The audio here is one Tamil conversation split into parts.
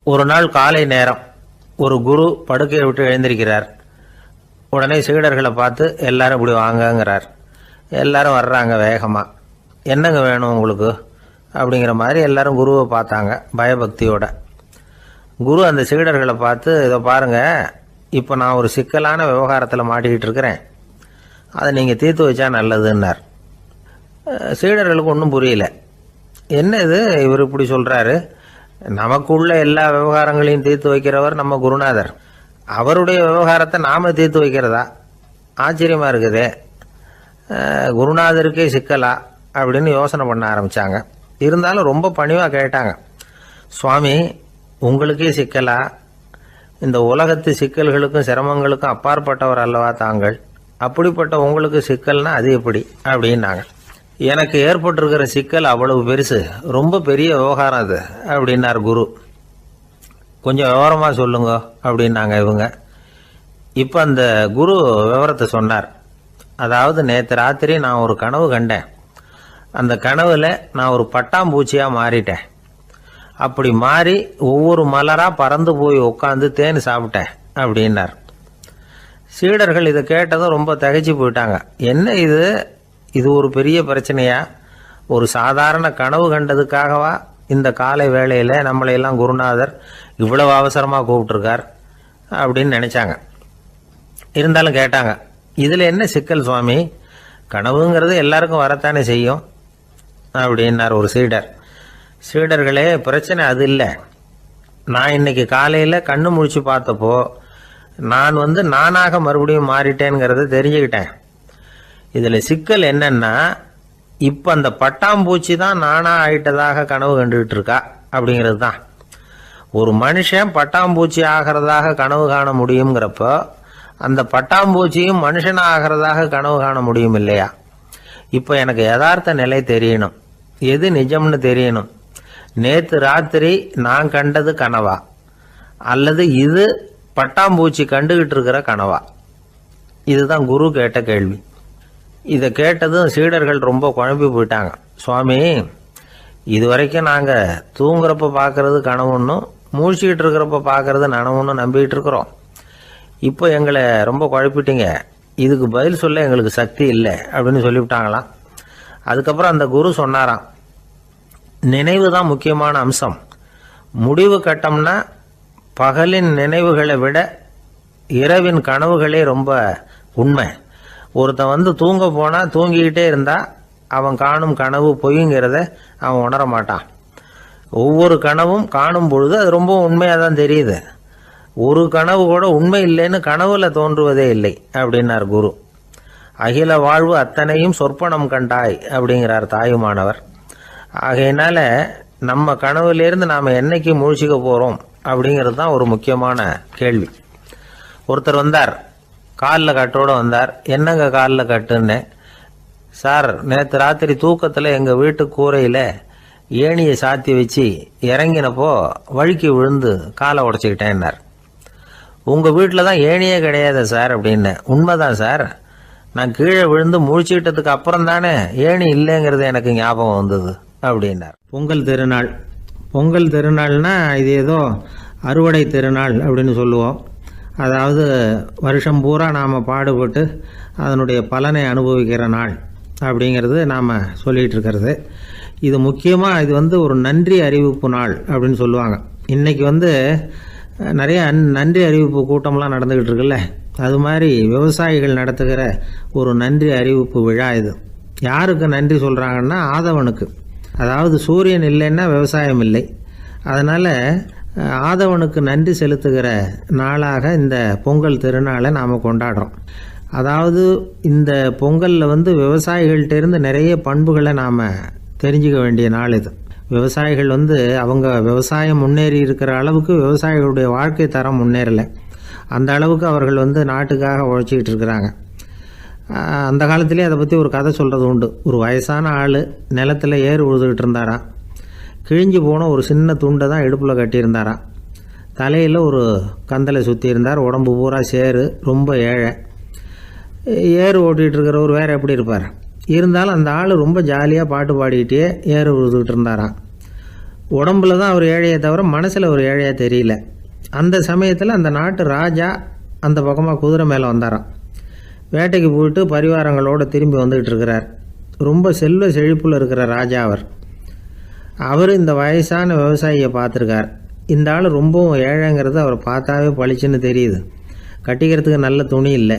ஒரு நாள் காலை நேரம் ஒரு குரு படுக்கையை விட்டு எழுந்திருக்கிறார். உடனே சீடர்களை பார்த்து எல்லாரும் இப்படி வாங்கங்கிறார். எல்லாரும் வர்றாங்க வேகமாக. என்னங்க வேணும் உங்களுக்கு அப்படிங்கிற மாதிரி எல்லாரும் குருவை பார்த்தாங்க பயபக்தியோட. குரு அந்த சீடர்களை பார்த்து, இதை பாருங்கள், இப்போ நான் ஒரு சிக்கலான விவகாரத்தில் மாட்டிக்கிட்டு இருக்கிறேன், அதை நீங்கள் தீர்த்து வச்சா நல்லதுன்னார். சீடர்களுக்கு ஒன்றும் புரியல. என்ன இது இவர் இப்படி சொல்கிறாரு? நமக்குள்ள எல்லா விவகாரங்களையும் தீர்த்து வைக்கிறவர் நம்ம குருநாதர், அவருடைய விவகாரத்தை நாம் தீர்த்து வைக்கிறதா? ஆச்சரியமாக இருக்குதே, குருநாதருக்கே சிக்கலா அப்படின்னு யோசனை பண்ண ஆரம்பித்தாங்க. இருந்தாலும் ரொம்ப பணிவாக கேட்டாங்க, சுவாமி உங்களுக்கே சிக்கலா? இந்த உலகத்து சிக்கல்களுக்கும் சிரமங்களுக்கும் அப்பாற்பட்டவர் அல்லவா தாங்கள், அப்படிப்பட்ட உங்களுக்கு சிக்கல்னா அது எப்படி அப்படின்னாங்க. எனக்கு ஏற்பட்டிருக்கிற சிக்கல் அவ்வளவு பெருசு, ரொம்ப பெரிய விவகாரம் அது அப்படின்னார் குரு. கொஞ்சம் விவரமாக சொல்லுங்க அப்படின்னாங்க இவங்க. இப்போ அந்த குரு விவரத்தை சொன்னார். அதாவது நேற்று ராத்திரி நான் ஒரு கனவு கண்டேன். அந்த கனவில் நான் ஒரு பட்டாம்பூச்சியாக மாறிட்டேன். அப்படி மாறி ஒவ்வொரு மலராக பறந்து போய் உட்காந்து தேன் சாப்பிட்டேன் அப்படின்னார். சீடர்கள் இதை கேட்டதும் ரொம்ப திகைச்சு போயிட்டாங்க. என்ன இது, இது ஒரு பெரிய பிரச்சனையா? ஒரு சாதாரண கனவு கண்டதுக்காகவா இந்த காலை வேளையில் நம்மளையெல்லாம் குருநாதர் இவ்வளவு அவசரமாக கூப்பிட்டுருக்கார் அப்படின்னு நினச்சாங்க. இருந்தாலும் கேட்டாங்க, இதில் என்ன சிக்கல் சுவாமி? கனவுங்கிறது எல்லாருக்கும் வரத்தானே செய்யும் அப்படின்னார் ஒரு சீடர். சீடர்களே, பிரச்சனை அது இல்லை. நான் இன்னைக்கு காலையில் கண்ணு முழிச்சு பார்த்தப்போ நான் நானாக மறுபடியும் மாறிட்டேங்கிறத தெரிஞ்சுக்கிட்டேன். இதில் சிக்கல் என்னன்னா, இப்போ அந்த பட்டாம்பூச்சி தான் நானாக ஆயிட்டதாக கனவு கண்டுகிட்டு இருக்கா அப்படிங்கிறது தான். ஒரு மனுஷன் பட்டாம்பூச்சி ஆகிறதாக கனவு காண முடியுங்கிறப்போ அந்த பட்டாம்பூச்சியும் மனுஷனாக ஆகிறதாக கனவு காண முடியும் இல்லையா? இப்போ எனக்கு யதார்த்த நிலை தெரியணும், எது நிஜம்னு தெரியணும். நேற்று ராத்திரி நான் கண்டது கனவா, அல்லது இது பட்டாம்பூச்சி கண்டுகிட்டு இருக்கிற கனவா? இதுதான் குரு கேட்ட கேள்வி. இதை கேட்டதும் சீடர்கள் ரொம்ப குழம்பி போயிட்டாங்க. சுவாமி, இது வரைக்கும் நாங்கள் தூங்குறப்ப பார்க்கறது கனவுன்னும் மூழ்கிட்டு இருக்கிறப்ப பார்க்கறது நனவுன்னு நம்பிக்கிட்டு இருக்கிறோம். இப்போ எங்களை ரொம்ப குழப்பிட்டீங்க, இதுக்கு பதில் சொல்ல எங்களுக்கு சக்தி இல்லை அப்படின்னு சொல்லிவிட்டாங்களாம். அதுக்கப்புறம் அந்த குரு சொன்னாராம், நினைவு தான் முக்கியமான அம்சம். முடிவு கட்டம்னா பகலின் நினைவுகளை விட இரவின் கனவுகளே ரொம்ப உண்மை. ஒருத்தன் தூங்க போனால் தூங்கிக்கிட்டே இருந்தால் அவன் காணும் கனவு பொய்ங்கிறத அவன் உணர மாட்டான். ஒவ்வொரு கனவும் காணும் பொழுது அது ரொம்ப உண்மையாக தான் தெரியுது. ஒரு கனவு கூட உண்மை இல்லைன்னு கனவுல தோன்றுவதே இல்லை அப்படின்னார் குரு. அகில வாழ்வு அத்தனையும் சொற்பனம் கண்டாய் அப்படிங்கிறார் தாயுமானவர். ஆகையினால நம்ம கனவுலேருந்து நாம் என்னைக்கு முழிச்சிக்க போகிறோம் அப்படிங்கிறது தான் ஒரு முக்கியமான கேள்வி. ஒருத்தர் வந்தார், காலில் கட்டோடு வந்தார். என்னங்க காலில் கட்டுன்னு? சார், நேற்று ராத்திரி தூக்கத்தில் எங்கள் வீட்டு கூரையில் ஏணியை சாத்தி வச்சு இறங்கினப்போ வழுக்கி விழுந்து காலை உடச்சிக்கிட்டேன்னார். உங்கள் வீட்டில் தான் ஏணியே கிடையாது சார் அப்படின்னு. உண்மைதான் சார், நான் கீழே விழுந்து முழிச்சுக்கிட்டதுக்கு அப்புறம் தானே ஏணி இல்லைங்கிறது எனக்கு ஞாபகம் வந்தது அப்படின்னார். பொங்கல் திருநாள். பொங்கல் திருநாள்னா இது ஏதோ அறுவடை திருநாள் அப்படின்னு சொல்லுவோம். அதாவது வருஷம் பூரா நாம் பாடுபட்டு அதனுடைய பலனை அனுபவிக்கிற நாள் அப்படிங்கிறது நாம் சொல்லிகிட்டு இருக்கிறது. இது முக்கியமாக இது ஒரு நன்றி அறிவிப்பு நாள் அப்படின்னு சொல்லுவாங்க. இன்றைக்கி நிறைய நன்றி அறிவிப்பு கூட்டம்லாம் நடந்துக்கிட்டு இருக்குல்ல, அது மாதிரி விவசாயிகள் நடத்துகிற ஒரு நன்றி அறிவிப்பு விழா இது. யாருக்கு நன்றி சொல்கிறாங்கன்னா ஆதவனுக்கு. அதாவது சூரியன் இல்லைன்னா விவசாயம் இல்லை. அதனால் ஆதவனுக்கு நன்றி செலுத்துகிற நாளாக இந்த பொங்கல் திருநாளை நாம் கொண்டாடுறோம். அதாவது இந்த பொங்கலில் விவசாயிகள்கிட்டேருந்து நிறைய பண்புகளை நாம் தெரிஞ்சுக்க வேண்டிய நாள் இது. விவசாயிகள் அவங்க விவசாயம் முன்னேறி இருக்கிற அளவுக்கு விவசாயிகளுடைய வாழ்க்கை தரம் முன்னேறலை. அந்த அளவுக்கு அவர்கள் நாட்டுக்காக உழைச்சிக்கிட்டு இருக்கிறாங்க. அந்த காலத்திலே அதை பற்றி ஒரு கதை சொல்கிறது உண்டு. ஒரு வயசான ஆள் நிலத்தில் ஏறு உழுதுகிட்டு இருந்தாராம். கிழிஞ்சு போன ஒரு சின்ன துண்டை தான் இடுப்பில் கட்டியிருந்தாராம். தலையில் ஒரு கந்தலை சுற்றி இருந்தார். உடம்பு பூரா சேரு, ரொம்ப ஏழை. ஏறு ஓட்டிகிட்டு இருக்கிறவர் வேறு எப்படி இருப்பார்? இருந்தாலும் அந்த ஆள் ரொம்ப ஜாலியாக பாட்டு பாடிக்கிட்டே ஏறு உழுதுகிட்டு இருந்தாராம். உடம்புல தான் அவர் ஏழையை தவிர மனசில் ஒரு ஏழையாக தெரியல. அந்த சமயத்தில் அந்த நாட்டு ராஜா அந்த பக்கமாக குதிரை மேலே வந்தாராம். வேட்டைக்கு போயிட்டு பரிவாரங்களோடு திரும்பி வந்துக்கிட்டு இருக்கிறார். ரொம்ப செல்வ செழிப்பில் இருக்கிற ராஜா அவர் இந்த வயசான விவசாயியை பார்த்துருக்கார். இந்த ஆள் ரொம்பவும் ஏழைங்கிறது அவர் பார்த்தாவே பளிச்சுன்னு தெரியுது. கட்டிக்கிறதுக்கு நல்ல துணி இல்லை,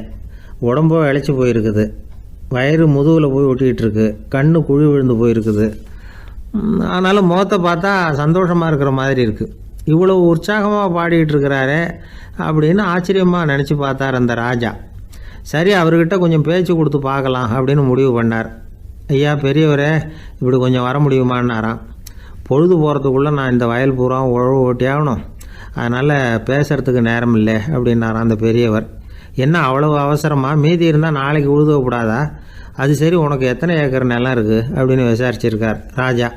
உடம்போ இழைச்சி போயிருக்குது, வயிறு முதுகில் போய் ஒட்டிக்கிட்டு இருக்கு, கண்ணு குழி விழுந்து போயிருக்குது. ஆனாலும் முகத்தை பார்த்தா சந்தோஷமாக இருக்கிற மாதிரி இருக்குது. இவ்வளோ உற்சாகமாக பாடிக்கிட்டு இருக்கிறாரே அப்படின்னு ஆச்சரியமாக நினச்சி பார்த்தார் அந்த ராஜா. சரி, அவர்கிட்ட கொஞ்சம் பேச்சு கொடுத்து பார்க்கலாம் அப்படின்னு முடிவு பண்ணார். ஐயா பெரியவரே, இப்படி கொஞ்சம் வர முடியுமான்னாராம். பொழுது போகிறதுக்குள்ளே நான் இந்த வயல் பூரா உழவு ஓட்டி ஆகணும், அதனால் பேசுகிறதுக்கு நேரம் இல்லை அப்படின்னாராம் அந்த பெரியவர். என்ன அவ்வளவு அவசரமாக? மீதி இருந்தால் நாளைக்கு உழுதக்கூடாதா? அது சரி, உனக்கு எத்தனை ஏக்கர் நிலம் இருக்குது அப்படின்னு விசாரிச்சிருக்கார் ராஜா.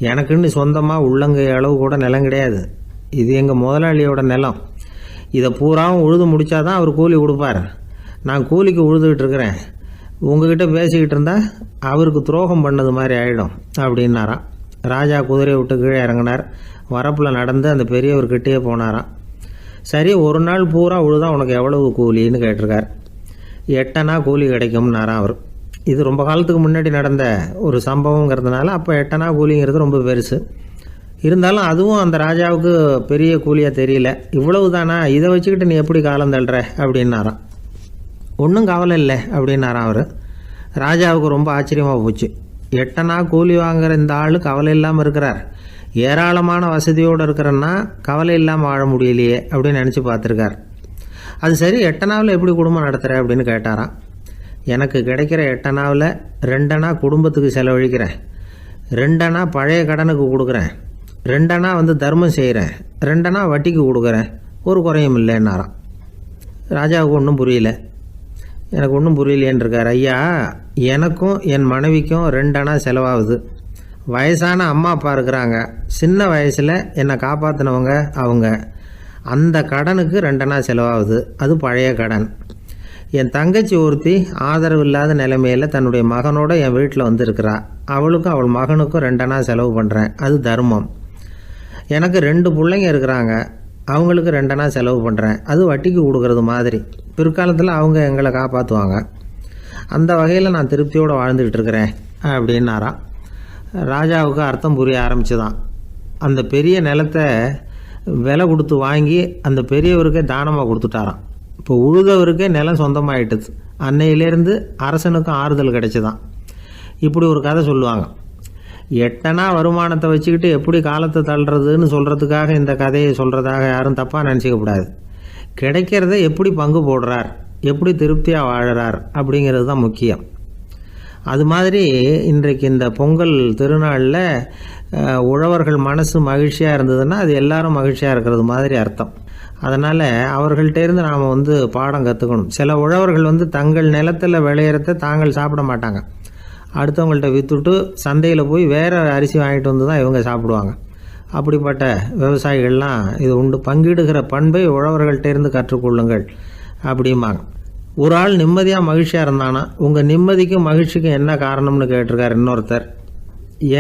எனக்குன்னு சொந்தமாக உள்ளங்கை அளவு கூட நிலம் கிடையாது. இது எங்கள் முதலாளியோட நிலம். இதை பூராவும் உழுது முடித்தாதான் அவர் கூலி கொடுப்பார். நான் கூலிக்கு உழுதுகிட்டு இருக்கிறேன். உங்ககிட்ட பேசிக்கிட்டு இருந்தால் அவருக்கு துரோகம் பண்ணது மாதிரி ஆகிடும் அப்படின்னாராம். ராஜா குதிரையை விட்டு கீழே இறங்கினார். வரப்பில் நடந்து அந்த பெரியவர்கிட்டயே போனாராம். சரி, ஒரு நாள் பூரா உழுதா உனக்கு எவ்வளவு கூலின்னு கேட்டிருக்கார். 8 அணா கூலி கிடைக்கும்னாராம் அவர். இது ரொம்ப காலத்துக்கு முன்னாடி நடந்த ஒரு சம்பவங்கிறதுனால அப்போ 8 அணா கூலிங்கிறது ரொம்ப பெருசு. இருந்தாலும் அதுவும் அந்த ராஜாவுக்கு பெரிய கூலியாக தெரியல. இவ்வளவு தானா, இதை வச்சுக்கிட்டு நீ எப்படி காலம் தள்ளுற அப்படின்னாராம். ஒன்றும் கவலை இல்லை அப்படின்னாராம் அவர். ராஜாவுக்கு ரொம்ப ஆச்சரியமாக போச்சு. 8 அணா கூலி வாங்குகிற இந்த ஆள் கவலை இல்லாமல் இருக்கிறார், ஏராளமான வசதியோடு இருக்கிறன்னா கவலை இல்லாமல் வாழ முடியலையே அப்படின்னு நினச்சி பார்த்துருக்கார். அது சரி, 8 அணாவில் எப்படி குடும்பம் நடத்துகிற அப்படின்னு கேட்டாராம். எனக்கு கிடைக்கிற 8 அணாவில் 2 அணா குடும்பத்துக்கு செலவழிக்கிறேன், 2 அணா பழைய கடனுக்கு கொடுக்குறேன், 2 அணா தர்மம் செய்கிறேன், 2 அணா வட்டிக்கு கொடுக்குறேன், ஒரு குறையும் இல்லைன்னாராம். ராஜாவுக்கு ஒன்றும் புரியல. எனக்கு ஒன்றும் புரியலேன்னு இருக்கார். ஐயா, எனக்கும் என் மனைவிக்கும் 2 அணா செலவாகுது. வயசான அம்மா அப்பா இருக்கிறாங்க, சின்ன வயசில் என்னை காப்பாற்றினவங்க அவங்க. அந்த கடனுக்கு 2 அணா செலவாகுது, அது பழைய கடன். என் தங்கச்சி ஒருத்தி ஆதரவு இல்லாத நிலைமையில் தன்னுடைய மகனோட என் வீட்டில் இருக்கிறா. அவளுக்கும் அவள் மகனுக்கும் 2 அணா செலவு பண்ணுறேன், அது தர்மம். எனக்கு 2 பிள்ளைங்க இருக்கிறாங்க, அவங்களுக்கு 2 அணா செலவு பண்ணுறேன், அது வட்டிக்கு கொடுக்கறது மாதிரி. பிற்காலத்தில் அவங்க எங்களை காப்பாற்றுவாங்க. அந்த வகையில் நான் திருப்தியோடு வாழ்ந்துக்கிட்டு இருக்கிறேன் அப்படின்னாராம். ராஜாவுக்கு அர்த்தம் புரிய ஆரம்பிச்சுதான். அந்த பெரிய நிலத்தை விலை கொடுத்து வாங்கி அந்த பெரியவருக்கே தானமாக கொடுத்துட்டாராம். இப்போ உழுதவருக்கே நிலம் சொந்தமாகிட்டுது. அன்னையிலேருந்து அரசனுக்கும் ஆறுதல் கிடைச்சிதான். இப்படி ஒரு கதை சொல்லுவாங்க. 8 அணா வருமானத்தை வச்சுக்கிட்டு எப்படி காலத்தை தள்ளுறதுன்னு சொல்கிறதுக்காக இந்த கதையை சொல்கிறதாக யாரும் தப்பாக நினச்சிக்கக்கூடாது. கிடைக்கிறத எப்படி பங்கு போடுறார், எப்படி திருப்தியாக வாழறார் அப்படிங்கிறது தான் முக்கியம். அது மாதிரி இன்றைக்கு இந்த பொங்கல் திருநாளில் உழவர்கள் மனசு மகிழ்ச்சியாக இருந்ததுன்னா அது எல்லாரும் மகிழ்ச்சியாக இருக்கிறது மாதிரி அர்த்தம். அதனால் அவர்கள்ட்டேருந்து நாம் பாடம் கற்றுக்கணும். சில உழவர்கள் தங்கள் நிலத்தில் விளையிறத தாங்கள் சாப்பிட மாட்டாங்க, அடுத்தவங்கள்ட்ட விற்றுட்டு சந்தையில் போய் வேறு அரிசி வாங்கிட்டு வந்து தான் இவங்க சாப்பிடுவாங்க. அப்படிப்பட்ட விவசாயிகள்லாம் இது உண்டு. பங்கிடுகிற பண்பை உழவர்கள்ட்டேருந்து கற்றுக்கொள்ளுங்கள் அப்படிம்பாங்க. ஒரு ஆள் நிம்மதியாக மகிழ்ச்சியாக இருந்தானா, உங்கள் நிம்மதிக்கும் மகிழ்ச்சிக்கும் என்ன காரணம்னு கேட்டிருக்கார் இன்னொருத்தர்.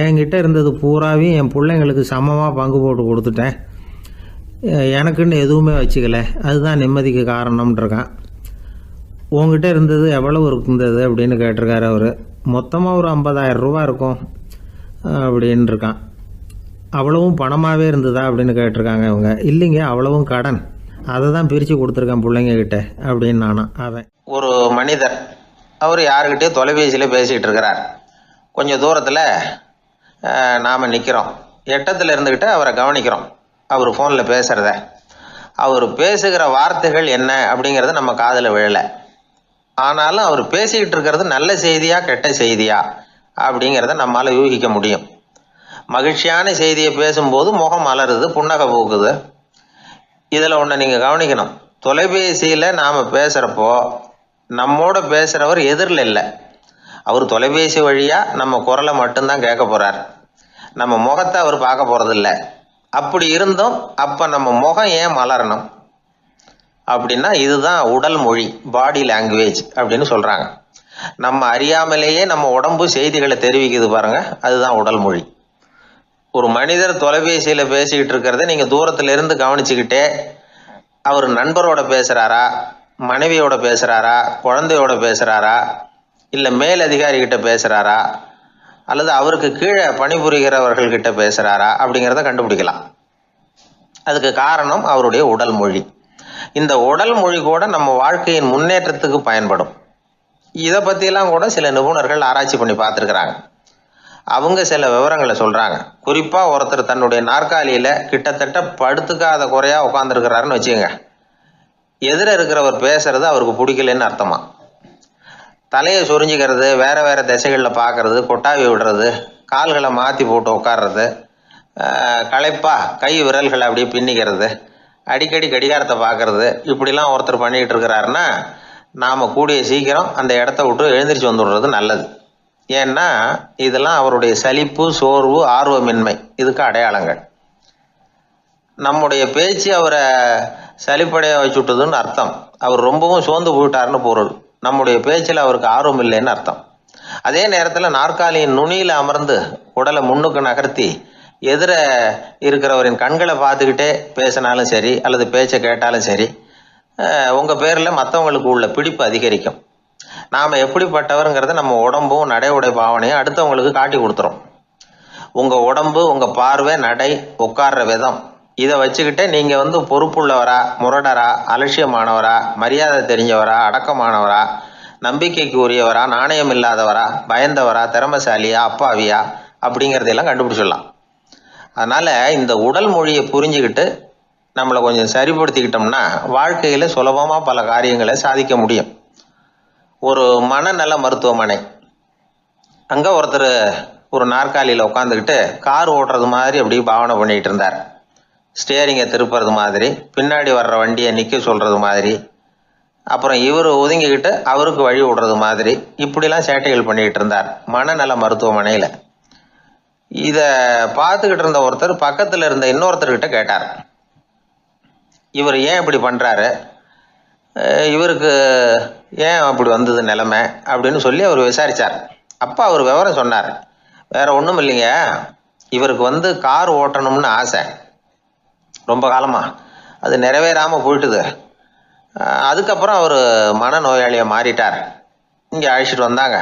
என்கிட்ட இருந்தது பூராவையும் என் பிள்ளைங்களுக்கு சமமாக பங்கு போட்டு கொடுத்துட்டேன், எனக்குன்னு எதுவுமே வச்சுக்கல, அதுதான் நிம்மதிக்கு காரணம்ன்றிருக்கான். உங்ககிட்ட இருந்தது எவ்வளவு இருந்தது அப்படின்னு கேட்டிருக்காரு அவர். மொத்தமாக ஒரு 50,000 ரூபா இருக்கும் அப்படின்னு இருக்கான். அவ்வளவும் பணமாகவே இருந்ததா அப்படின்னு கேட்டிருக்காங்க இவங்க. இல்லைங்க, அவ்வளவும் கடன், அதை தான் பிரித்து கொடுத்துருக்கேன் பிள்ளைங்கக்கிட்ட அப்படின்னு நானும். அவன் ஒரு மனிதர், அவர் யாருக்கிட்டே தொலைபேசியில் பேசிகிட்டு இருக்கிறார். கொஞ்சம் தூரத்தில் நாம் நிற்கிறோம். எட்டத்தில் இருந்துக்கிட்டு அவரை கவனிக்கிறோம், அவர் ஃபோனில் பேசுகிறத. அவர் பேசுகிற வார்த்தைகள் என்ன அப்படிங்கிறது நம்ம காதில் விழலை. ஆனாலும் அவர் பேசிக்கிட்டு இருக்கிறது நல்ல செய்தியா கெட்ட செய்தியா அப்படிங்கிறத நம்மளால் யூகிக்க முடியும். மகிழ்ச்சியான செய்தியை பேசும்போது முகம் மலருது, புன்னகை பூக்குது. இதில் ஒன்று நீங்கள் கவனிக்கணும். தொலைபேசியில் நாம் பேசுகிறப்போ நம்மோட பேசுகிறவர் எதிரில் இல்லை. அவர் தொலைபேசி வழியாக நம்ம குரலை மட்டும்தான் கேட்க போகிறார், நம்ம முகத்தை அவர் பார்க்க போகிறதில்ல. அப்படி இருந்தும் அப்போ நம்ம முகம் ஏன் மலரணும் அப்படின்னா இதுதான் உடல் மொழி, பாடி லாங்குவேஜ் அப்படின்னு சொல்கிறாங்க. நம்ம அறியாமலேயே நம்ம உடம்பு செய்திகளை தெரிவிக்குது பாருங்க, அதுதான் உடல் மொழி. ஒரு மனிதர் தொலைபேசியில பேசிக்கிட்டு இருக்கிறத நீங்க தூரத்துல இருந்து கவனிச்சுக்கிட்டே அவர் நண்பரோட பேசுறாரா, மனைவியோட பேசுறாரா, குழந்தையோட பேசுறாரா, இல்ல மேல் அதிகாரி கிட்ட பேசுறாரா, அல்லது அவருக்கு கீழே பணிபுரிகிறவர்கள் கிட்ட பேசுறாரா அப்படிங்கிறத கண்டுபிடிக்கலாம். அதுக்கு காரணம் அவருடைய உடல் மொழி. இந்த உடல் மொழி கூட நம்ம வாழ்க்கையின் முன்னேற்றத்துக்கு பயன்படும். இதை பற்றியெல்லாம் கூட சில நிபுணர்கள் ஆராய்ச்சி பண்ணி பார்த்துருக்குறாங்க. அவங்க சில விவரங்களை சொல்கிறாங்க. குறிப்பாக ஒருத்தர் தன்னுடைய நாற்காலியில் கிட்டத்தட்ட படுத்துக்காத குறையா உட்காந்துருக்கிறாருன்னு வச்சுக்கோங்க. எதிர இருக்கிறவர் பேசுறது அவருக்கு பிடிக்கலன்னு அர்த்தமா. தலையை சொரிஞ்சிக்கிறது, வேற வேற திசைகளில் பார்க்கறது, கொட்டாவி விடுறது, கால்களை மாற்றி போட்டு உட்கார்றது, களைப்பா கை விரல்களை அப்படியே பின்னிக்கிறது, அடிக்கடி கடிகாரத்தை பார்க்கறது, இப்படிலாம் ஒருத்தர் பண்ணிக்கிட்டு இருக்கிறாருன்னா நாம் கூடிய சீக்கிரம் அந்த இடத்த விட்டு எழுந்திரிச்சு வந்துடுறது நல்லது. ஏன்னா இதெல்லாம் அவருடைய சலிப்பு, சோர்வு, ஆர்வமின்மை இதுக்கு அடையாளங்கள். நம்முடைய பேச்சு அவரை சலிப்படைய வச்சுட்டுதுன்னு அர்த்தம். அவர் ரொம்பவும் சோர்ந்து போயிட்டாருன்னு பொருள். நம்முடைய பேச்சில் அவருக்கு ஆர்வம் இல்லைன்னு அர்த்தம். அதே நேரத்தில் நாற்காலியின் நுனியில் அமர்ந்து உடலை முன்னுக்கு நகர்த்தி எதிர இருக்கிறவரின் கண்களை பார்த்துக்கிட்டே பேசினாலும் சரி அல்லது பேச்சை கேட்டாலும் சரி, உங்கள் பேரில் மற்றவங்களுக்கு உள்ள பிடிப்பு அதிகரிக்கும். நாம் எப்படிப்பட்டவருங்கிறத நம்ம உடம்பும் நடை உடை பாவனையும் அடுத்தவங்களுக்கு காட்டி கொடுத்துரும். உங்கள் உடம்பு, உங்கள் பார்வை, நடை, உட்கார்ற விதம் இதை வச்சுக்கிட்டே நீங்கள் பொறுப்புள்ளவரா, முரடரா, அலட்சியமானவரா, மரியாதை தெரிஞ்சவரா, அடக்கமானவரா, நம்பிக்கைக்கு உரியவரா, நாணயம் இல்லாதவரா, பயந்தவரா, திறமைசாலியா, அப்பாவியா அப்படிங்கிறதையெல்லாம் கண்டுபிடிச்சிடலாம். அதனால் இந்த உடல் மொழியை புரிஞ்சுக்கிட்டு நம்மளை கொஞ்சம் சரிப்படுத்திக்கிட்டோம்னா வாழ்க்கையில் சுலபமாக பல காரியங்களை சாதிக்க முடியும். ஒரு மனநல மருத்துவமனை, அங்கே ஒருத்தர் ஒரு நாற்காலியில் உட்காந்துக்கிட்டு கார் ஓட்டுறது மாதிரி அப்படி பாவனை பண்ணிகிட்டு இருந்தார். ஸ்டேரிங்கை திருப்புறது மாதிரி, பின்னாடி வர்ற வண்டியை நிற்க சொல்கிறது மாதிரி, அப்புறம் இவர் ஒதுங்கிக்கிட்டு அவருக்கு வழி விடுறது மாதிரி, இப்படிலாம் சேட்டைகள் பண்ணிக்கிட்டு இருந்தார் மனநல மருத்துவமனையில். இதை பார்த்துக்கிட்டு இருந்த ஒருத்தர் பக்கத்தில் இருந்த இன்னொருத்தர்கிட்ட கேட்டார், இவர் ஏன் இப்படி பண்ணுறாரு, இவருக்கு ஏன் அப்படி வந்தது நிலைமை அப்படின்னு சொல்லி அவர் விசாரித்தார். அப்போ அவர் விவரம் சொன்னார். வேற ஒன்றும் இல்லைங்க, இவருக்கு கார் ஓட்டணும்னு ஆசை ரொம்ப காலமாக, அது நிறைவேறாமல் போயிட்டுது. அதுக்கப்புறம் அவர் மனநோயாளியை மாறிட்டார். இங்கே அழைச்சிட்டு வந்தாங்க.